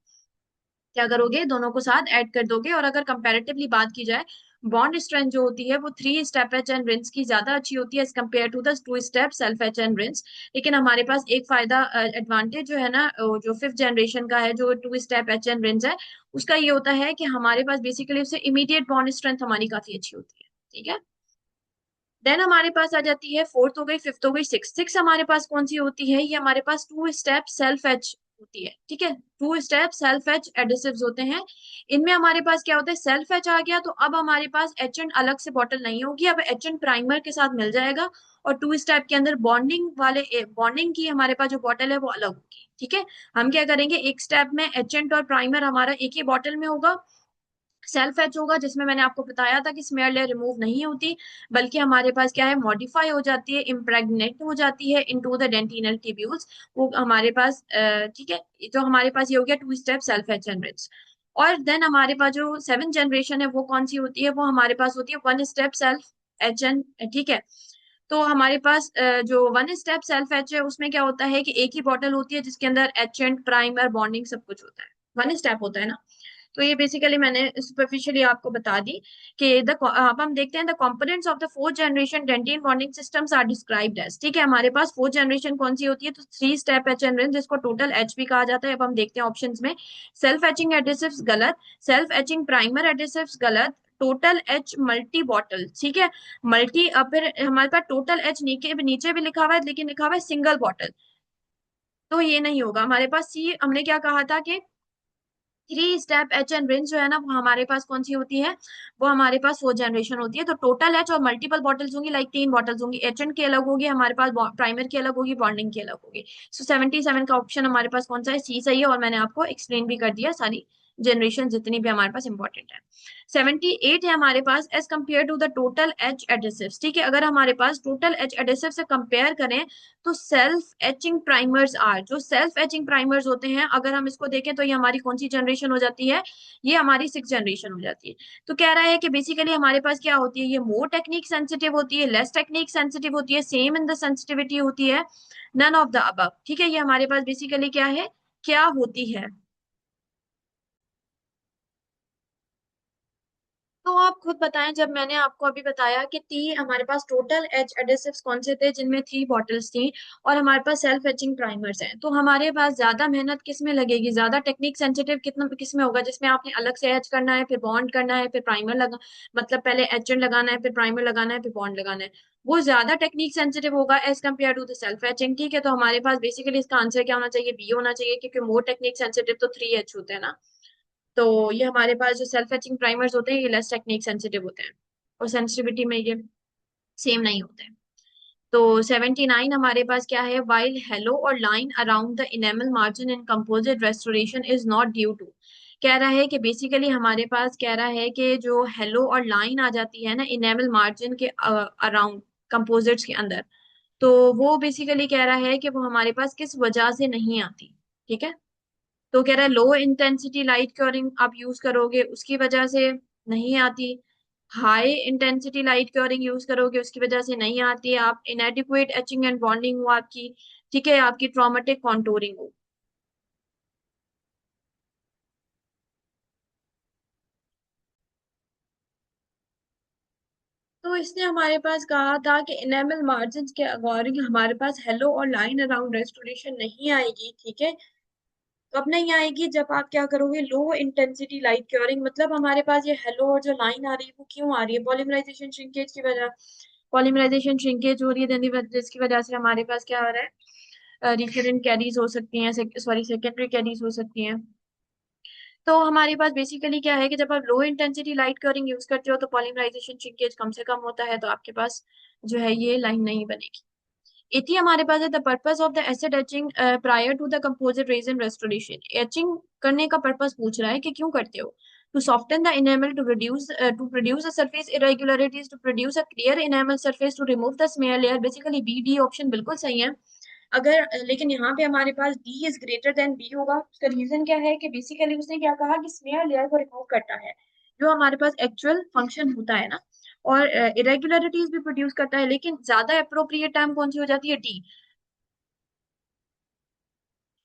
क्या करोगे, दोनों को साथ ऐड कर दोगे। और अगर कंपैरेटिवली बात की जाए, बॉन्ड स्ट्रेंथ जो होती है वो 3 स्टेप एच एंड रिंस की ज्यादा अच्छी होती है as compare to the 2 step self etch and rinse. लेकिन हमारे पास एक फायदा, एडवांटेज जो है ना, जो फिफ्थ जनरेशन का है, जो 2 स्टेप एच एंड रिंस है, उसका ये होता है कि हमारे पास बेसिकली उससे इमीडिएट बॉन्ड स्ट्रेंथ हमारी काफी अच्छी होती है। ठीक है, देन हमारे पास आ जाती है, फोर्थ हो गई, फिफ्थ हो गई, सिक्स। सिक्स हमारे पास कौन सी होती है, ये हमारे पास 2 स्टेप सेल्फ एच होती है। ठीक है, 2 स्टेप सेल्फ एच एडिसिव्स होते हैं। इनमें हमारे पास क्या होता है, सेल्फ एच आ गया तो अब हमारे पास एच एंड अलग से बॉटल नहीं होगी, अब एच एंड प्राइमर के साथ मिल जाएगा, और 2 स्टेप के अंदर बॉन्डिंग वाले बॉन्डिंग की हमारे पास जो बॉटल है वो अलग होगी। ठीक है, हम क्या करेंगे, एक स्टेप में एच एंड और प्राइमर हमारा एक ही बॉटल में होगा, सेल्फ एच होगा, जिसमें मैंने आपको बताया था कि स्मेयर लेयर रिमूव नहीं होती, बल्कि हमारे पास क्या है, मॉडिफाई हो जाती है, इम्प्रेग्नेट हो जाती है इनटू द डेंटिनल ट्यूब्यूल्स, वो हमारे पास ठीक है, तो हमारे पास ये हो गया 2 स्टेप सेल्फ एच एनरिच। और देन हमारे पास जो सेवन जनरेशन है वो कौन सी होती है, वो हमारे पास होती है 1 स्टेप सेल्फ एच एन। ठीक है, तो हमारे पास जो 1 स्टेप सेल्फ एच है उसमें क्या होता है कि एक ही बॉटल होती है जिसके अंदर एच एंड प्राइमर बॉन्डिंग सब कुछ होता है, 1 स्टेप होता है ना। तो ये बेसिकली मैंने सुपरफिशियली आपको बता दी कि द, अब हम देखते हैं the components of the fourth generation dentin bonding systems are described as. ठीक है, हमारे पास फोर्थ जनरेशन कौन सी होती है, तो 3 स्टेप एच एन रिन, जिसको टोटल एच भी कहा जाता है। अब हम देखते हैं ऑप्शंस में, सेल्फ एचिंग एडिसिव्स गलत, सेल्फ एचिंग प्राइमर एडिसिव्स गलत, टोटल एच मल्टी बॉटल। ठीक है, मल्टी, अब फिर हमारे पास टोटल एच नीचे नीचे भी लिखा हुआ है, लेकिन लिखा हुआ है सिंगल बॉटल, तो ये नहीं होगा हमारे पास। सी हमने क्या कहा था कि three step etch and rinse जो है ना, वो हमारे पास कौन सी होती है, वो हमारे पास 4 जनरेशन होती है। तो टोटल एच और मल्टीपल बॉटल्स होंगी, लाइक 3 बॉटल्स होंगी, एच एंड की अलग होगी हमारे पास, प्राइमर की अलग होगी, बॉन्डिंग की अलग होगी। सो 77 का ऑप्शन हमारे पास कौन सा है, सी सही है। और मैंने आपको एक्सप्लेन भी कर दिया सारी जनरेशन जितनी भी हमारे पास इंपॉर्टेंट है। 78 है हमारे पास, as compare to the total etch adhesives. ठीक है, अगर हमारे पास टोटल एच एडेसिव से कंपेयर करें तो सेल्फ एचिंग प्राइमर्स आर, जो सेल्फ एचिंग प्राइमर्स होते हैं, अगर हम इसको देखें तो ये हमारी कौन सी जनरेशन हो जाती है, ये हमारी 6 जनरेशन हो जाती है। तो कह रहा है कि बेसिकली हमारे पास क्या होती है, ये मोर टेक्निक सेंसिटिव होती है, लेस टेक्निक सेंसिटिव होती है, सेम इन द सेंसिटिविटी होती है, नन ऑफ द अबव। ठीक है, ये हमारे पास बेसिकली क्या है, क्या होती है। तो आप खुद बताएं, जब मैंने आपको अभी बताया कि हमारे पास टोटल एच एडेसिव्स कौन से थे, जिनमें 3 बॉटल्स थी, और हमारे पास सेल्फ एचिंग प्राइमर्स हैं, तो हमारे पास ज्यादा मेहनत किस में लगेगी, ज्यादा टेक्निक सेंसिटिव कितना किस में होगा, जिसमें आपने अलग से एच करना है, फिर बॉन्ड करना है, फिर प्राइमर लगा, मतलब पहले एचेंट लगाना है, फिर प्राइमर लगाना है, फिर बॉन्ड लगाना है। वो ज्यादा टेक्निक सेंसिटिव होगा as compare to the self etching. ठीक है, तो हमारे पास बेसिकली इसका आंसर क्या होना चाहिए, बी होना चाहिए, क्योंकि मोर टेक्निक सेंसिटिव तो 3H होते हैं ना। तो ये हमारे पास जो सेल्फ एचिंग प्राइमर्स होते हैं, ये लेस टेक्निक सेंसिटिव होते हैं, और सेंसिटिविटी में ये सेम नहीं होते हैं। तो 79 हमारे पास क्या है, वाइल हेलो और line around the enamel margin in composite restoration is not due to. कह रहा है कि बेसिकली हमारे पास कह रहा है कि जो हेलो और लाइन आ जाती है ना इनेमल मार्जिन के अराउंड, कंपोजिट्स के अंदर, तो वो बेसिकली कह रहा है कि वो हमारे पास किस वजह से नहीं आती। ठीक है, तो कह रहा है लो इंटेंसिटी लाइट क्योरिंग आप यूज करोगे उसकी वजह से नहीं आती, high intensity light curing use करोगे उसकी वजह से नहीं आती, आप इनएडिक्वेट एचिंग एंड बॉन्डिंग हो आपकी, ठीक है, आपकी ट्रॉमेटिक कॉन्टोरिंग हो। तो इसने हमारे पास कहा था कि इनेमल मार्जिन के अकॉर्डिंग हमारे पास हेलो और लाइन अराउंड रेस्टोरेशन नहीं आएगी। ठीक है, कब नहीं आएगी, जब आप क्या करोगे, लो इंटेंसिटी लाइट क्योरिंग, मतलब हमारे पास ये हेलो और जो लाइन आ रही है वो क्यों आ रही है, पॉलीमराइजेशन श्रिंकेज की वजह, पॉलीमराइजेशन श्रिंकेज हो रही है, जिसकी वजह से हमारे पास क्या हो रहा है, रिकरेंट कैरीज हो सकती हैं, सॉरी सेकेंडरी कैरीज हो सकती हैं। तो हमारे पास बेसिकली क्या है कि जब आप low intensity light covering use करते हो तो पॉलीमराइजेशन श्रिंकेज कम से कम होता है, तो आपके पास जो है ये लाइन नहीं बनेगी। इति हमारे पास है the purpose of the acid etching prior to the composite resin restoration. Etching करने का पर्पस पूछ रहा है कि क्यों करते हो, to soften the enamel, to reduce to produce a surface irregularities, to produce a clear enamel surface, to remove the smear layer. Basically B D option बिल्कुल सही है। अगर लेकिन यहाँ पे हमारे पास D is greater than B होगा, उसका रीजन क्या है कि बेसिकली उसने क्या कहा कि स्मेयर लेयर को रिमूव करता है, जो हमारे पास एक्चुअल फंक्शन होता है ना, और इरेगुलरिटीज भी प्रोड्यूस करता है, लेकिन ज्यादा अप्रोप्रिएट टाइम कौन सी हो जाती है, डी।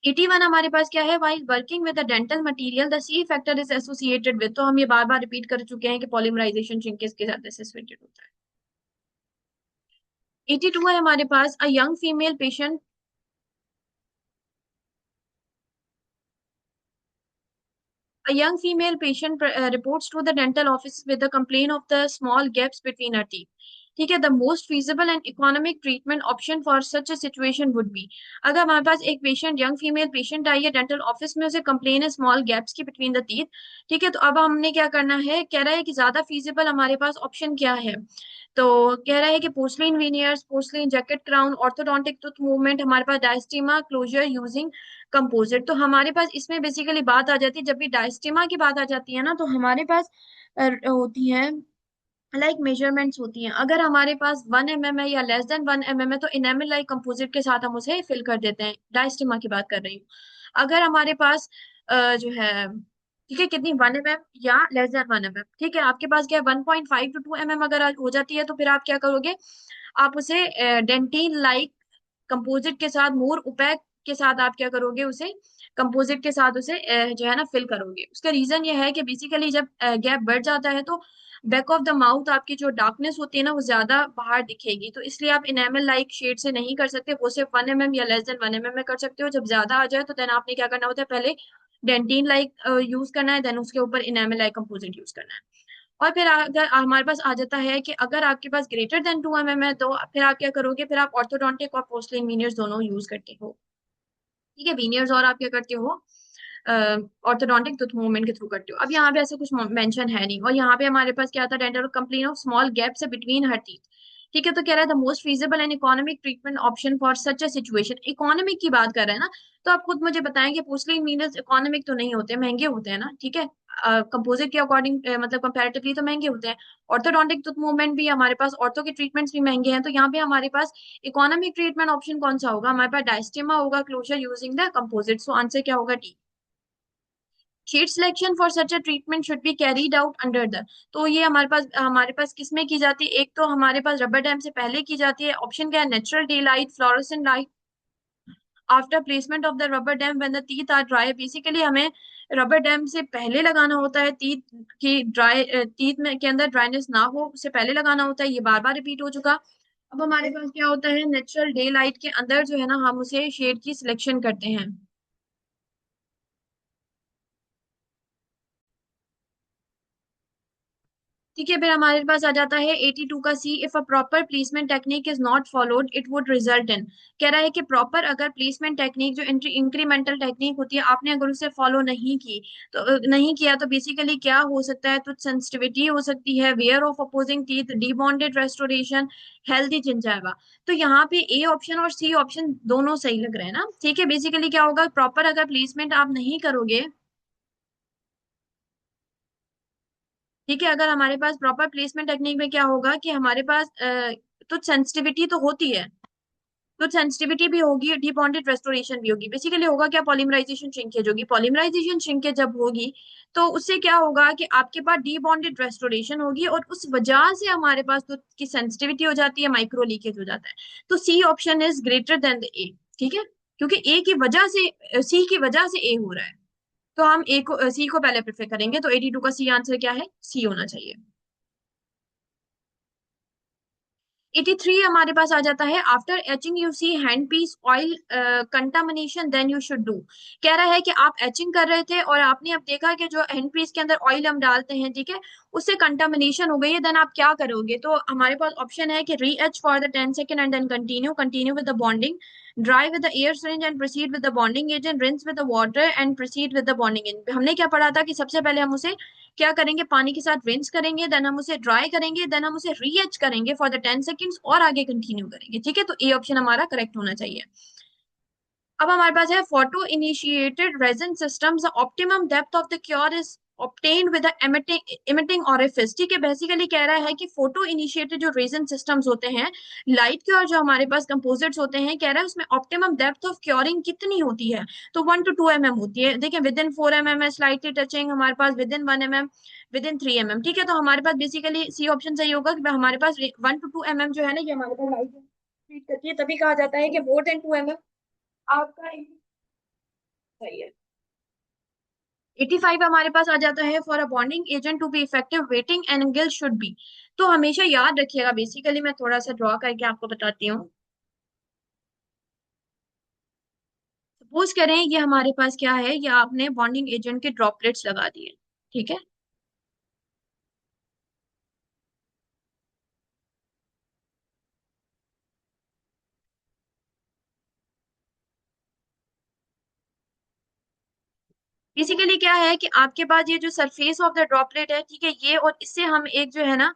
81 हमारे पास क्या है, while working with the dental material the C factor is associated with, तो हम ये बार बार रिपीट कर चुके हैं कि पॉलीमराइजेशन श्रिंकेज के साथ एसोसिएटेड होता है। 82 है हमारे पास, a young female patient, a young female patient reports to the dental office with a complaint of the small gaps between her teeth. ठीक है, the most feasible and economic treatment option for such a situation would be. अगर हमारे पास एक patient, young female patient आई है dental office में, उसे complain है small gaps की बिटवीन द टीथ। ठीक है, तो अब हमने क्या करना है, कह रहा है कि ज्यादा फीजिबल हमारे पास ऑप्शन क्या है, तो कह रहा है कि porcelain veneers, porcelain jacket crown, orthodontic tooth movement, हमारे पास डायस्टीमा क्लोजर यूजिंग कंपोजिट। तो हमारे पास इसमें बेसिकली बात आ जाती है, जब भी डायस्टीमा की बात आ जाती है ना, तो हमारे पास होती है लाइक मेजरमेंट्स होती हैं। अगर हमारे पास 1 mm है या लेस देन 1 mm है, तो इनेमल लाइक कंपोजिट के साथ हम उसे फिल कर देते हैं, डायस्टिमा की बात कर रही हूँ। अगर हमारे पास जो है, ठीक है, कितनी 1 mm या लेस देन 1 mm, ठीक है, आपके पास क्या है 1.5 to 2 mm अगर हो जाती है, तो फिर आप क्या करोगे, आप उसे डेंटिन लाइक कंपोजिट के साथ, मोर ओपेक के साथ आप क्या करोगे, उसे कंपोजिट के साथ उसे जो है ना फिल करोगे। उसका रीजन ये है कि बेसिकली जब गैप बढ़ जाता है तो बैक ऑफ द माउथ आपकी जो डार्कनेस होती है ना वो ज्यादा बाहर दिखेगी, तो इसलिए आप इनेमल लाइक शेड से नहीं कर सकते, वो सिर्फ 1 mm या लेस देन 1 mm में कर सकते हो। जब ज्यादा आ जाए तो देन आपने क्या करना होता है, पहले डेंटिन लाइक यूज करना है, देन उसके ऊपर इनेमल लाइक कंपोजिट यूज करना है। और फिर अगर हमारे पास आ जाता है कि अगर आपके पास ग्रेटर देन 2 mm है, तो फिर आप क्या करोगे, फिर आप ऑर्थोडोंटिक और पोर्सलिन वीनियर्स दोनों यूज करते हो। ठीक है, वीनियर्स और आप क्या करते हो, ऑर्थोडोंटिक टूथ मूवमेंट के थ्रू करते हो। अब यहाँ पे ऐसा कुछ मेंशन है नहीं, और यहाँ पे हमारे पास क्या था, dental complain of small gaps between her teeth. ठीक है, तो कह रहा है the most feasible and economic treatment option for such a situation, economic की बात कर रहे हैं ना, तो आप खुद मुझे बताएं कि पोर्सलिन मीनस इकोनॉमिक तो नहीं होते, महंगे होते हैं ना, ठीक है, कंपोजिट के अकॉर्डिंग मतलब कंपैरेटिवली तो महंगे होते हैं। ऑर्थोडोंटिक टूथ मूवमेंट भी हमारे पास, ऑर्थो के ट्रीटमेंट्स भी महंगे हैं, तो यहाँ पे हमारे पास इकोनॉमिक ट्रीटमेंट ऑप्शन कौन सा होगा, हमारे पास डायस्टेमा होगा closure using the composite, so answer क्या होगा, D. Shade selection for such a treatment should be carried out under the, तो ये हमारे पास किसमें की जाती है, एक तो हमारे पास रबर डैम से पहले की जाती है, ऑप्शन क्या है, natural day light, fluorescent light, after placement of the rubber dam when the teeth are dry. Basically हमें रबर डैम से पहले लगाना होता है, टीथ की ड्राई, टीथ में के अंदर ड्राइनेस ना हो उससे पहले लगाना होता है, ये बार बार रिपीट हो चुका। अब हमारे पास क्या होता है, नेचुरल डे लाइट के अंदर जो है ना, हम उसे शेड की सिलेक्शन करते हैं। ठीक है, फिर हमारे पास आ जाता है 82 का C, if a proper placement technique is not followed it would result in, कह रहा है कि प्रॉपर अगर प्लेसमेंट टेक्निक जो इंक्रीमेंटल टेक्निक होती है, आपने अगर उसे फॉलो नहीं की, तो नहीं किया तो बेसिकली क्या हो सकता है, तो सेंसिटिविटी हो सकती है, wear of opposing teeth, debonded restoration, healthy gingiva. तो यहाँ पे ए ऑप्शन और सी ऑप्शन दोनों सही लग रहे हैं ना, ठीक है, बेसिकली क्या होगा, प्रॉपर अगर प्लेसमेंट आप नहीं करोगे, ठीक है, अगर हमारे पास प्रॉपर प्लेसमेंट टेक्निक में क्या होगा कि हमारे पास तो सेंसिटिविटी तो होती है, तो सेंसिटिविटी भी होगी, डीबॉन्डेड रेस्टोरेशन भी होगी, बेसिकली होगा क्या, पॉलीमराइजेशन श्रिंकेज होगी, पॉलीमराइजेशन श्रिंकेज जब होगी तो उससे क्या होगा कि आपके पास डीबॉन्डेड रेस्टोरेशन होगी, और उस वजह से हमारे पास तो की सेंसिटिविटी हो जाती है, माइक्रो लीकेज हो जाता है। तो C option is greater than the A, ठीक है, क्योंकि ए की वजह से, सी की वजह से ए हो रहा है, तो हम ए को, सी को पहले प्रेफर करेंगे, तो 82 का सी आंसर क्या है, सी होना चाहिए। 83 हमारे पास आ जाता है, after etching you see hand piece oil contamination then you should do, कह रहा है कि आप एचिंग कर रहे थे और आपने अब देखा कि जो हैंड पीस के अंदर ऑयल हम डालते हैं, ठीक है, उससे कंटामिनेशन हो गई है, देन आप क्या करोगे, तो हमारे पास ऑप्शन है कि re etch for the 10 second and then continue with the bonding, dry with the air syringe and proceed with the bonding agent, rinse with the water and proceed with the bonding agent. हमने क्या पढ़ा था कि सबसे पहले हम उसे क्या करेंगे, पानी के साथ रिंस करेंगे, देन हम उसे ड्राई करेंगे, देन हम उसे रीएच करेंगे फॉर द 10 सेकेंड्स और आगे कंटिन्यू करेंगे, ठीक है, तो ए ऑप्शन हमारा करेक्ट होना चाहिए। अब हमारे पास है photo initiated resin systems, optimum depth of the cure is obtained with the emitting orifice, ठीक है, बेसिकली कह रहा है कि फोटो इनिशिएटेड जो रेजन सिस्टम्स होते हैं, लाइट के और जो हमारे पास कंपोजिट्स होते हैं, कह रहा है उसमें ऑप्टिमम डेप्थ ऑफ क्योरिंग कितनी होती है, तो 1 to 2 mm होती है, देखिए विद इन 4 mm है, स्लाइटली टचिंग हमारे पास within 1 mm, within 3 mm, ठीक है, तो हमारे पास बेसिकली सी ऑप्शन सही होगा कि हमारे पास 1 to 2 mm जो है ना, ये हमारे पास लाइट ट्रीट करती है, तभी कहा जाता है कि मोर देन 2 mm आपका सही है। 85 हमारे पास आ जाता है, for a bonding agent to be effective wetting angle should be, तो हमेशा याद रखिएगा, बेसिकली मैं थोड़ा सा ड्रॉ करके आपको बताती हूँ। सपोज करें ये हमारे पास क्या है, ये आपने बॉन्डिंग एजेंट के ड्रॉपलेट्स लगा दिए, ठीक है, बेसिकली क्या है कि आपके पास ये जो सरफेस ऑफ द ड्रॉपलेट है, ठीक है, ये और इससे हम एक जो है ना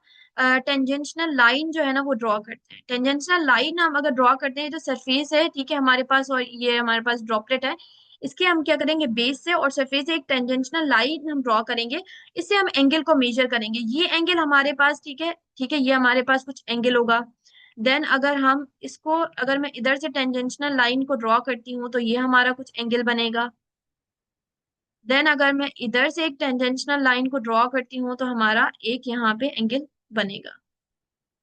टेंजेंशनल लाइन जो है ना वो ड्रॉ करते हैं, टेंजेंशनल लाइन हम अगर ड्रॉ करते हैं, जो सरफेस है, ठीक है, हमारे पास, और ये हमारे पास ड्रॉपलेट है, इसके हम क्या करेंगे, बेस से और सरफेस से एक टेंजेंशनल लाइन हम ड्रॉ करेंगे, इससे हम एंगल को मेजर करेंगे, ये एंगल हमारे पास, ठीक है, ठीक है, ये हमारे पास कुछ एंगल होगा, देन अगर हम इसको, अगर मैं इधर से टेंजेंशनल लाइन को ड्रॉ करती हूँ तो ये हमारा कुछ एंगल बनेगा, देन अगर मैं इधर से एक टेंजेंशनल लाइन को ड्रॉ करती हूँ तो हमारा एक यहाँ पे एंगल बनेगा।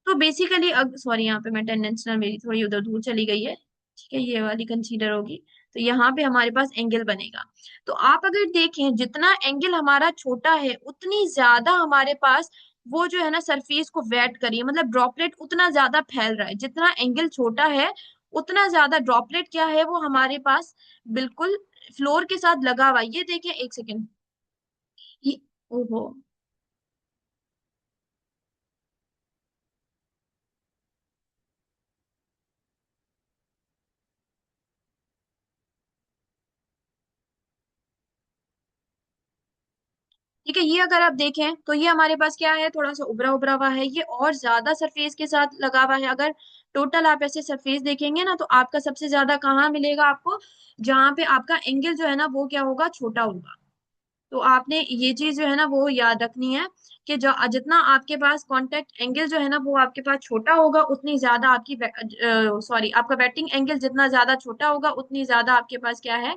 तो बेसिकली, अब सॉरी, यहाँ पे मैं टेंजेंशनल मेरी थोड़ी उधर दूर चली गई है, ठीक है, ये वाली कंसीडर होगी, तो यहाँ पे हमारे पास एंगल बनेगा। तो आप अगर देखें, जितना एंगल हमारा छोटा है उतनी ज्यादा हमारे पास वो जो है ना सरफेस को वेट करिए, मतलब ड्रॉपलेट उतना ज्यादा फैल रहा है, जितना एंगल छोटा है उतना ज्यादा ड्रॉपलेट क्या है वो हमारे पास बिल्कुल फ्लोर के साथ लगा हुआ है। ये देखिए, एक सेकेंड, ये, ओहो, ठीक है, ये अगर आप देखें तो ये हमारे पास क्या है, थोड़ा सा उभरा उभरा हुआ है, ये और ज्यादा सरफेस के साथ लगा हुआ है। अगर टोटल आप ऐसे सरफेस देखेंगे ना, तो आपका सबसे ज्यादा कहाँ मिलेगा आपको, जहाँ पे आपका एंगल जो है ना वो क्या होगा, छोटा होगा। तो आपने ये चीज जो है ना वो याद रखनी है कि जो जितना आपके पास कांटेक्ट एंगल जो है ना वो आपके पास छोटा होगा, उतनी ज्यादा आपकी सॉरी आपका वेटिंग एंगल जितना ज्यादा छोटा होगा, उतनी ज्यादा आपके पास क्या है,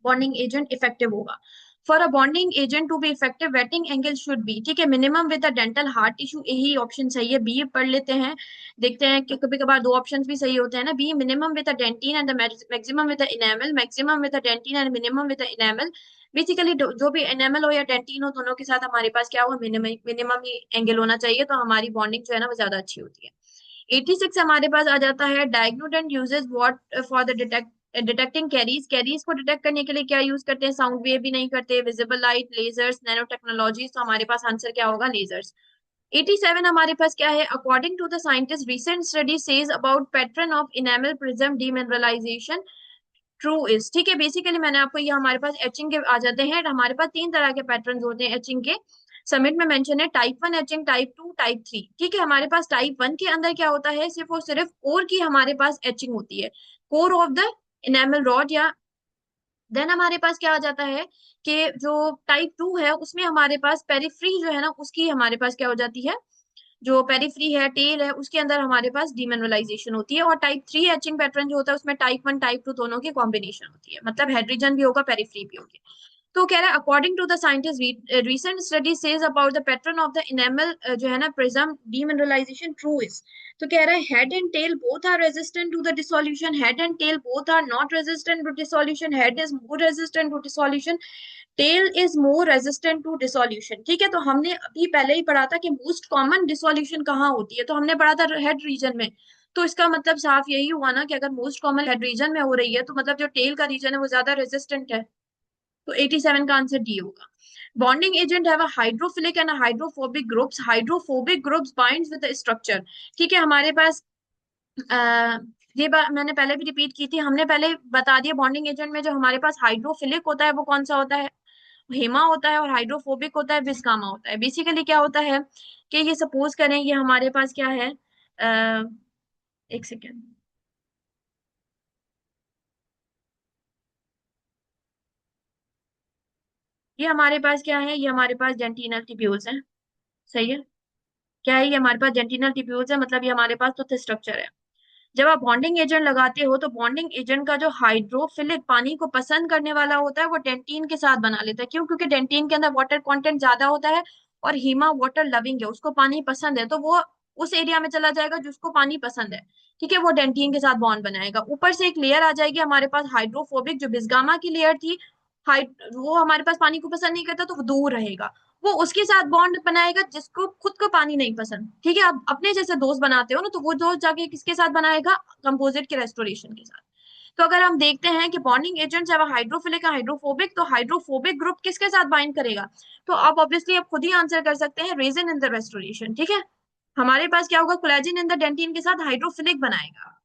बॉन्डिंग एजेंट इफेक्टिव होगा। For a bonding agent to be effective, wetting angle should be, ठीक है, minimum with a dental hard tissue, यही ऑप्शन सही है, बी पढ़ लेते हैं। देखते हैं कि कभी कभार दो ऑप्शंस भी सही होते हैं ना, B minimum with a dentin and maximum with a enamel, maximum with a dentin and minimum with a enamel. Basically जो भी एनेमल हो या डेंटिन हो, दोनों के साथ हमारे पास क्या होगा, मिनिमम मिनिमम ही एंगल होना चाहिए, तो हमारी बॉन्डिंग जो है ना वो ज्यादा अच्छी होती है। 86 हमारे पास आ जाता है, Diagnodent uses what for the detecting caries, caries को डिटेक्ट करने के लिए क्या यूज करते हैं, साउंड वेव भी नहीं करते, visible light, lasers, nano technologies, तो हमारे पास आंसर क्या होगा, लेजर्स। 87 हमारे पास क्या है, according to the scientist recent study says about pattern of enamel prism demineralisation true is, ठीक है, बेसिकली मैंने आपको ये हमारे पास एचिंग के आ जाते हैं, हमारे पास तीन तरह के पैटर्न होते हैं एचिंग के, समिट में मेंशन है, टाइप 1 एचिंग, टाइप 2, टाइप 3, ठीक है। हमारे पास टाइप 1 के अंदर क्या होता है, सिर्फ और सिर्फ कोर की हमारे पास एचिंग होती है, core of the enamel rod, या देन हमारे पास क्या आ जाता है कि जो टाइप 2 है उसमें हमारे पास पेरिफ्री जो है ना उसकी हमारे पास क्या हो जाती है, जो पेरिफ्री है, टेल है, उसके अंदर हमारे पास डीमिनरलाइजेशन होती है। और टाइप 3 एचिंग पैटर्न जो होता है उसमें टाइप 1 टाइप 2 दोनों की कॉम्बिनेशन होती है, मतलब हेड रीजन भी होगा, पेरिफ्री भी होगी। तो कह रहा है according to the scientist recent study says about the pattern of the enamel जो है ना प्रिज्म डीमिनरलाइजेशन ट्रू इज, तो कह रहा है head and tail both are resistant to the dissolution, head and tail both are not resistant to dissolution, head is more resistant to dissolution, tail is more resistant to dissolution, ठीक है। तो हमने अभी पहले ही पढ़ा था कि मोस्ट कॉमन डिसोल्यूशन कहाँ होती है, तो हमने पढ़ा था हेड रीजन में, तो इसका मतलब साफ यही हुआ ना कि अगर मोस्ट कॉमन हेड रीजन में हो रही है तो मतलब जो टेल का रीजन है वो ज्यादा रेजिस्टेंट है, तो 87 का आंसर डी होगा। Bonding agent have a hydrophilic and hydrophobic groups, hydrophobic groups binds with the structure, ठीक है। हमारे पास आ, ये बात मैंने पहले भी रिपीट की थी, हमने पहले बता दिया बॉन्डिंग एजेंट में जो हमारे पास हाइड्रोफिलिक होता है वो कौन सा होता है, हेमा होता है, और हाइड्रोफोबिक होता है, विस्कामा होता है। बेसिकली क्या होता है कि ये सपोज करें ये हमारे पास क्या है, एक सेकेंड, ये हमारे पास क्या है, ये हमारे पास डेंटिनल ट्यूब्यूल्स है, सही है, क्या है, ये हमारे पास डेंटिनल ट्यूब्यूल्स है, मतलब ये हमारे पास तो स्ट्रक्चर है। जब आप बॉन्डिंग एजेंट लगाते हो तो बॉन्डिंग एजेंट का जो हाइड्रोफिलिक पानी को पसंद करने वाला होता है वो डेंटीन के साथ बना लेता है, क्यों, क्योंकि डेंटीन के अंदर वाटर कंटेंट ज्यादा होता है, और हीमा वाटर लविंग है, उसको पानी पसंद है, तो वो उस एरिया में चला जाएगा जिसको पानी पसंद है, ठीक है, वो डेंटीन के साथ बॉन्ड बनाएगा। ऊपर से एक लेयर आ जाएगी हमारे पास हाइड्रोफोबिक, जो बिस्गामा की लेयर थी, वो हमारे पास पानी को पसंद नहीं करता तो वो दूर रहेगा, वो उसके साथ बॉन्ड बनाएगा जिसको खुद को पानी नहीं पसंद, ठीक है। आप अपने जैसे दोस्त बनाते हो ना, तो वो दोस्त जाके किसके साथ बनाएगा, कंपोजिट के रेस्टोरेशन के साथ। तो अगर हम देखते हैं कि बॉन्डिंग एजेंट्स है हाइड्रोफिलिक है हाइड्रोफोबिक, तो हाइड्रोफोबिक ग्रुप किसके साथ बाइंड करेगा, तो आप ऑब्वियसली आप खुद ही आंसर कर सकते हैं, रेजिन इन द रेस्टोरेशन, ठीक है। हमारे पास क्या होगा, कोलेजिन इन द डेंटिन के साथ हाइड्रोफिलिक बनाएगा।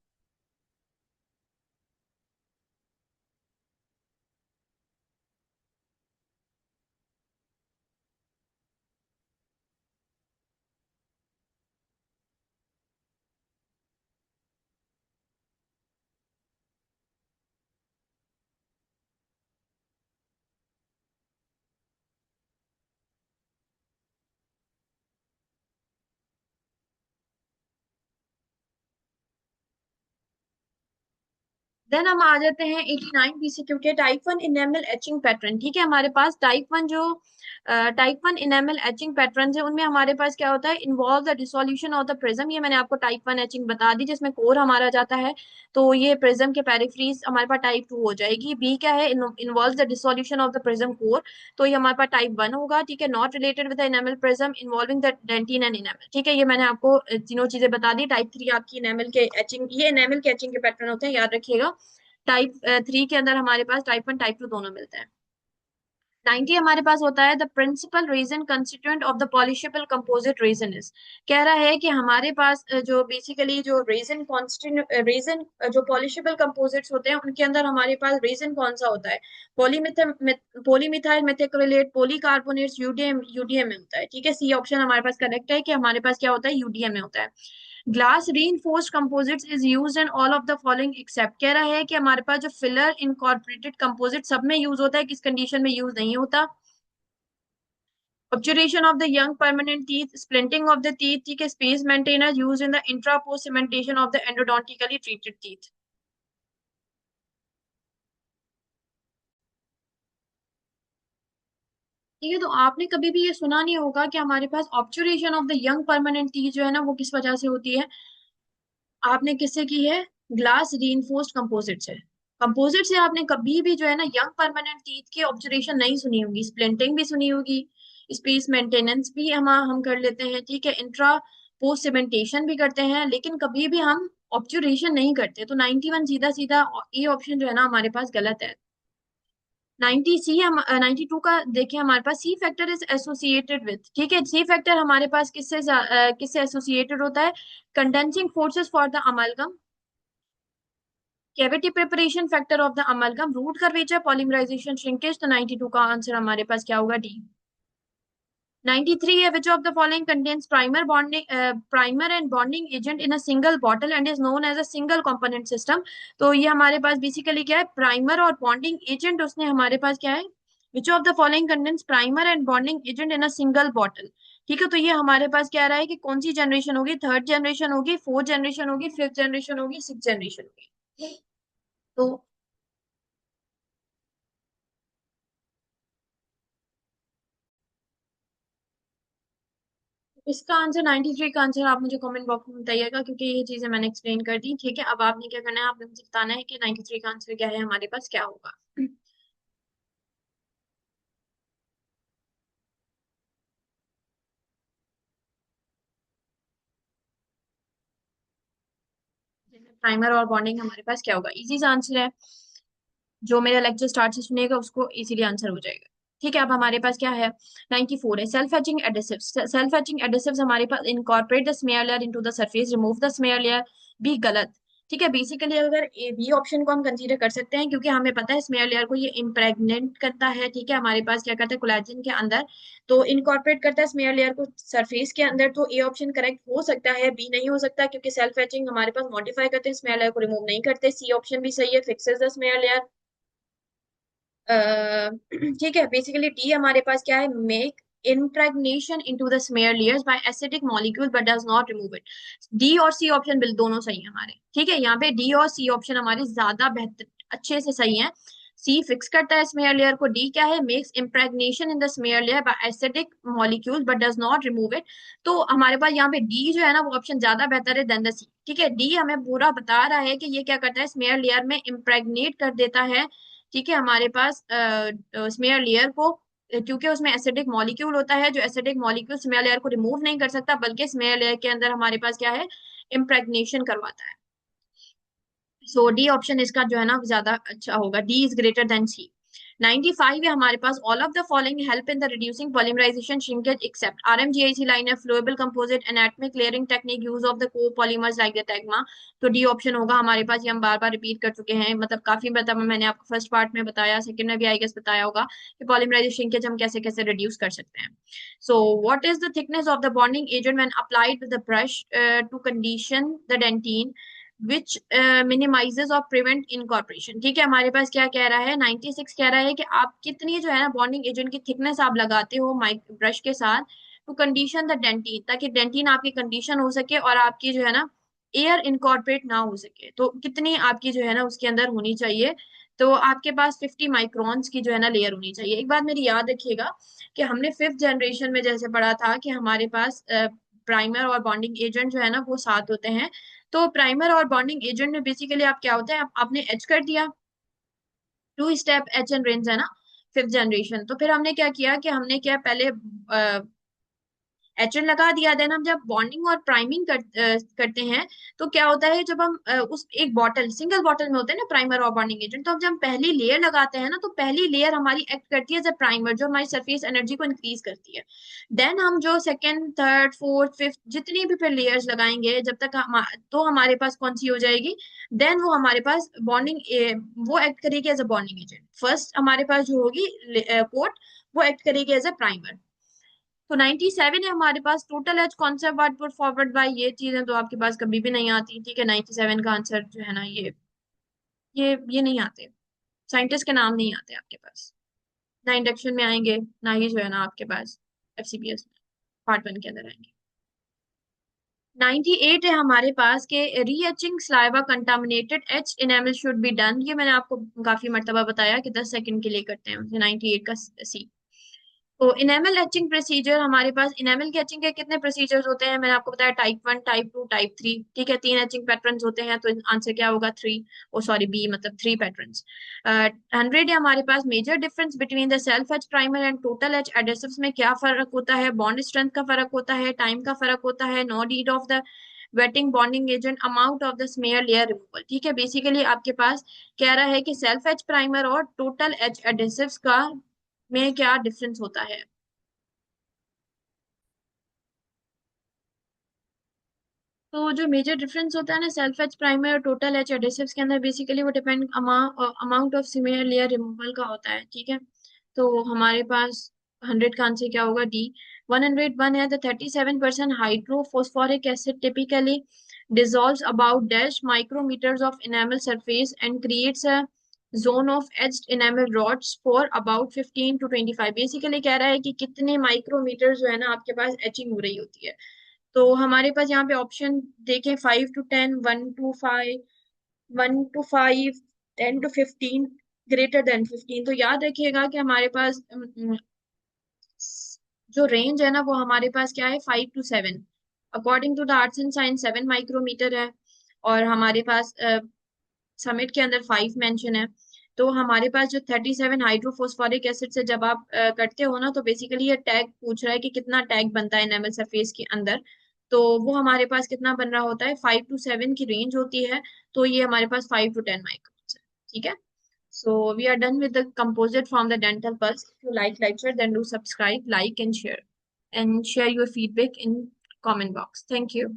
देन हम आ जाते हैं 89 बीसीक्यू के, टाइप 1 इनेमल एचिंग पैटर्न, ठीक है। हमारे पास टाइप 1 इनेमल एचिंग पैटर्न है, उनमें हमारे पास क्या होता है, involve the dissolution of the prism, ये मैंने आपको टाइप 1 एचिंग बता दी जिसमें कोर हमारा जाता है, तो ये प्रिज्म के पेरिफ्रीज हमारे पास टाइप 2 हो जाएगी। बी क्या है, involve the dissolution of the prism core, तो ये हमारे पास टाइप 1 होगा, ठीक है, not related with the enamel prism involving the dentin and enamel, ठीक है। ये मैंने आपको तीनों चीजें बता दी। टाइप 3 आपकी इनेमल के एचिंग, ये इनेमल के एचिंग के पैटर्न होते हैं, याद रखिएगा। टाइप 3 के अंदर हमारे पास टाइप 1 टाइप 2 दोनों मिलते हैं। 90 हमारे पास होता है the principal resin constituent of the polishable composite resin is. कह रहा है कि हमारे पास जो बेसिकली जो रीजन कॉन्स्टिट्यूट रीजन जो पॉलिशेबल कंपोजिट्स होते हैं उनके अंदर हमारे पास रीजन कौन सा होता है? पॉलीमिथाइल मेथिक्रोलेट पॉलीकार्बोनेट्स यूडीएम यूडीएम में होता है। ठीक है, सी ऑप्शन हमारे पास करेक्ट है कि हमारे पास क्या होता है, यूडीएम में होता है। Glass reinforced composites is used in all of the following except। कह रहा है कि हमारे पास जो फिलर इनकॉर्पोरेटेड कंपोजिट सब में यूज होता है, किस कंडीशन में यूज नहीं होता? obturation of the young permanent teeth, splinting of the teeth, ठीक है, space maintainer used in the intra post cementation of the endodontically treated teeth। ठीक है, तो आपने कभी भी ये सुना नहीं होगा कि हमारे पास obturation of the young permanent teeth जो है ना वो किस वजह से होती है? आपने किससे की है? ग्लास रीइंफोर्स्ड कंपोजिट से। कंपोजिट से आपने कभी भी जो है ना यंग परमानेंट टीथ की ऑब्जर्वेशन नहीं सुनी होगी, स्प्लिंटिंग भी सुनी होगी, स्पेस मेंटेनेंस भी हम कर लेते हैं, ठीक है, इंट्रा पोस्ट सीमेंटेशन भी करते हैं, लेकिन कभी भी हम ऑब्जर्वेशन नहीं करते। तो 91 सीधा सीधा ये ऑप्शन जो है ना हमारे पास गलत है। 90 सी हम 92 का देखिए, हमारे पास C factor is associated with, ठीक है, सी फैक्टर हमारे पास किससे एसोसिएटेड होता है? Condensing forces for the amalgam, cavity preparation factor of the amalgam, root curvature, polymerisation shrinkage. तो 92 का आंसर हमारे पास क्या होगा? डी। 93 है which of the following contains primer and bonding agent in a single bottle and is known as a single component system. तो ये हमारे पास बेसिकली क्या है, प्राइमर और बॉन्डिंग एजेंट उसने हमारे पास क्या है, which of the following contains primer and bonding agent in a single bottle. ठीक है, तो ये हमारे पास क्या रहा है कि कौन सी जनरेशन होगी, थर्ड जनरेशन होगी, फोर्थ जनरेशन होगी, फिफ्थ जनरेशन होगी, सिक्स जनरेशन होगी। तो इसका आंसर 93 का आंसर आप मुझे कमेंट बॉक्स में बताइएगा, क्योंकि ये चीजें मैंने एक्सप्लेन कर दी। ठीक है, अब आपने क्या करना है, आपने मुझे बताना है कि 93 का आंसर क्या है, हमारे पास क्या होगा। प्राइमर और बॉन्डिंग हमारे पास क्या होगा, इजी सा आंसर है। जो मेरा लेक्चर स्टार्ट से सुनेगा उसको इजीली आंसर हो जाएगा। ठीक है, अब हमारे पास क्या है, 94 है self etching adhesives. Self etching adhesives हमारे पास incorporate the smear layer into the surface, remove the smear layer. भी गलत। ठीक है, बेसिकली अगर ए बी ऑप्शन को हम कंसीडर कर सकते हैं, क्योंकि हमें पता है स्मेयर लेयर को ये इम्प्रेग्नेंट करता है। ठीक है, हमारे पास क्या करता है, कोलेजन के अंदर तो इनकॉर्पोरेट करता है स्मेयर लेयर को सरफेस के अंदर। तो ए ऑप्शन करेक्ट हो सकता है, बी नहीं हो सकता, क्योंकि सेल्फ एचिंग हमारे पास मॉडिफाई करते हैं, स्मेयर लेयर को रिमूव नहीं करते। सी ऑप्शन भी सही है, फिक्सेस द स्मेयर लेयर। ठीक है, बेसिकली डी हमारे पास क्या है, make impregnation into the smear layers by acidic molecule but does not remove it। D और सी ऑप्शन बिल दोनों सही है हमारे। ठीक है, यहाँ पे डी और सी ऑप्शन हमारे ज्यादा बेहतर अच्छे से सही है। सी फिक्स करता है स्मेयर लेयर को, डी क्या है, makes impregnation in the smear layer by acidic molecule but does not remove it. तो हमारे पास यहाँ पे डी जो है ना वो ऑप्शन ज्यादा बेहतर है देन द सी। ठीक है, डी हमें पूरा बता रहा है कि ये क्या करता है, स्मेयर लेयर में इम्प्रेग्नेट कर देता है। ठीक है, हमारे पास स्मेयर लेयर को, क्योंकि उसमें एसिडिक मॉलिक्यूल होता है, जो एसिडिक मॉलिक्यूल स्मेयर लेयर को रिमूव नहीं कर सकता, बल्कि स्मेयर लेयर के अंदर हमारे पास क्या है, इम्प्रेग्नेशन करवाता है। सो डी ऑप्शन इसका जो है ना ज्यादा अच्छा होगा, D is greater than C. 95 है हमारे पास all of the following help in the reducing polymerization shrinkage except RMGIC line है flowable composite anatomic layering technique use of the copolymers like the tagma. तो D option होगा हमारे पास, ये हम बार बार रिपीट कर चुके हैं, मतलब काफी, मतलब मैंने आपको फर्स्ट पार्ट में बताया, सेकंड में भी आई गेस बताया होगा कि पॉलीमराइजेशन श्रिंकेज हम कैसे कैसे रिड्यूस कर सकते हैं। So what is the thickness of the bonding agent when applied with the brush to condition the dentin which minimises और प्रिवेंट इनकॉर्पोरेशन। ठीक है, हमारे पास क्या कह रहा है, 96 कह रहा है कि आप कितनी जो है ना बॉन्डिंग एजेंट की थिकनेस आप लगाते हो माइक ब्रश के साथ टू कंडीशन द डेंटिन, ताकि डेंटिन आपकी कंडीशन हो सके और आपकी जो है ना एयर इनकॉर्पोरेट ना हो सके। तो कितनी आपकी जो है ना उसके अंदर होनी चाहिए, तो आपके पास 50 माइक्रॉन्स की जो है ना लेयर होनी चाहिए। एक बात मेरी याद रखिएगा कि हमने फिफ्थ जनरेशन में जैसे पढ़ा था कि हमारे पास प्राइमर और बॉन्डिंग एजेंट जो है ना वो साथ होते हैं। तो प्राइमर और बॉन्डिंग एजेंट में बेसिकली आप क्या होता है, आपने एच कर दिया, two step etch and rinse है ना, फिफ्थ जनरेशन। तो फिर हमने क्या किया कि हमने क्या पहले एचएन लगा दिया, देन हम जब बॉन्डिंग और प्राइमिंग करते हैं तो क्या होता है, जब हम उस एक बॉटल, सिंगल बॉटल में होते हैं ना प्राइमर और बॉन्डिंग एजेंट, तो अब जब हम पहली लेयर लगाते हैं ना, तो पहली लेयर हमारी एक्ट करती है एज अ प्राइमर, जो हमारी सरफेस एनर्जी को इंक्रीज करती है। देन हम जो सेकंड, थर्ड, फोर्थ, फिफ्थ जितनी भी फिर लेयर्स लगाएंगे, जब तक तो हमारे पास कौन सी हो जाएगी, देन वो हमारे पास बॉन्डिंग, वो एक्ट करेगी as a bonding agent. First हमारे पास जो होगी कोट, वो एक्ट करेगी एज अ प्राइमर। तो 97 है हमारे पास। Total etch concept word put forward by, ये चीजें तो आपके पास कभी भी नहीं आती, ठीक है। 97 का आंसर जो है ना, ये नहीं आते, साइंटिस्ट के नाम नहीं आते आपके पास, ना इंडक्शन में आएंगे, ना ही जो है ना आपके पास एफसीपीएस में पार्ट वन के अंदर आएंगे। 98 है हमारे पास के reetching saliva contaminated etch enamel should be done. ये मैंने आपको काफी मर्तबा बताया कि 10 सेकंड के लिए करते हैं। 98 का सी। तो इनेमल एचिंग प्रोसीजर हमारे पास, इनेमल की एचिंग के कितने प्रोसीजर्स होते हैं, मैंने आपको बताया टाइप 1, टाइप 2, टाइप 3, ठीक है। 3 एचिंग पैटर्न्स होते हैं, तो आंसर क्या होगा, 3। ओ सॉरी, बी, मतलब 3 पैटर्न्स। 100 है हमारे पास। Major difference between the self etch primer and total etch adhesives में क्या फर्क होता है, बॉन्ड स्ट्रेंथ का फर्क होता है, टाइम का फर्क होता है, no need of the wetting bonding agent, amount of the smear layer removal, ठीक है। बेसिकली आपके पास कह रहा है कि सेल्फ एच प्राइमर और टोटल एच एडेसिव्स का में क्या डिफरेंस होता है। तो जो मेजर डिफरेंस होता है ना सेल्फ एच प्राइमर और टोटल एच एडेसिव्स के अंदर, बेसिकली वो depend amount of smear layer removal का होता है, ठीक है। तो हमारे पास 100 का आंसर क्या होगा, डी। 101 है, the 37% hydrophosphoric acid typically dissolves about dash micrometers of enamel surface and creates a zone of etched enamel rods for about 15 to 25। Basically कह रहा है कि कितने माइक्रोमीटर जो है ना आपके पास एचिंग हो रही होती है। तो हमारे पास यहाँ पे ऑप्शन देखें, 5 to 10, 1 to 5, 1 to 5, 10 to 15, greater than 15। तो याद रखिएगा कि हमारे पास जो रेंज है ना, वो हमारे पास क्या है, 5 to 7। According to the arts and science 7 micrometre है, और हमारे पास समिट के अंदर 5 मेंशन है। तो हमारे पास जो 37 हाइड्रोफोस्फोरिक एसिड से जब आप करते हो ना, तो बेसिकली ये टैग पूछ रहा है कि कितना टैग बनता है एनामल सरफेस के अंदर। तो वो हमारे पास कितना बन रहा होता है, 5 to 7 की रेंज होती है। तो ये हमारे पास 5 to 10 माइक्रोन है, ठीक है। So we are done with the composite from the dental pulse. If you like lecture, then do subscribe, like, and share your feedback in comment box. Thank you.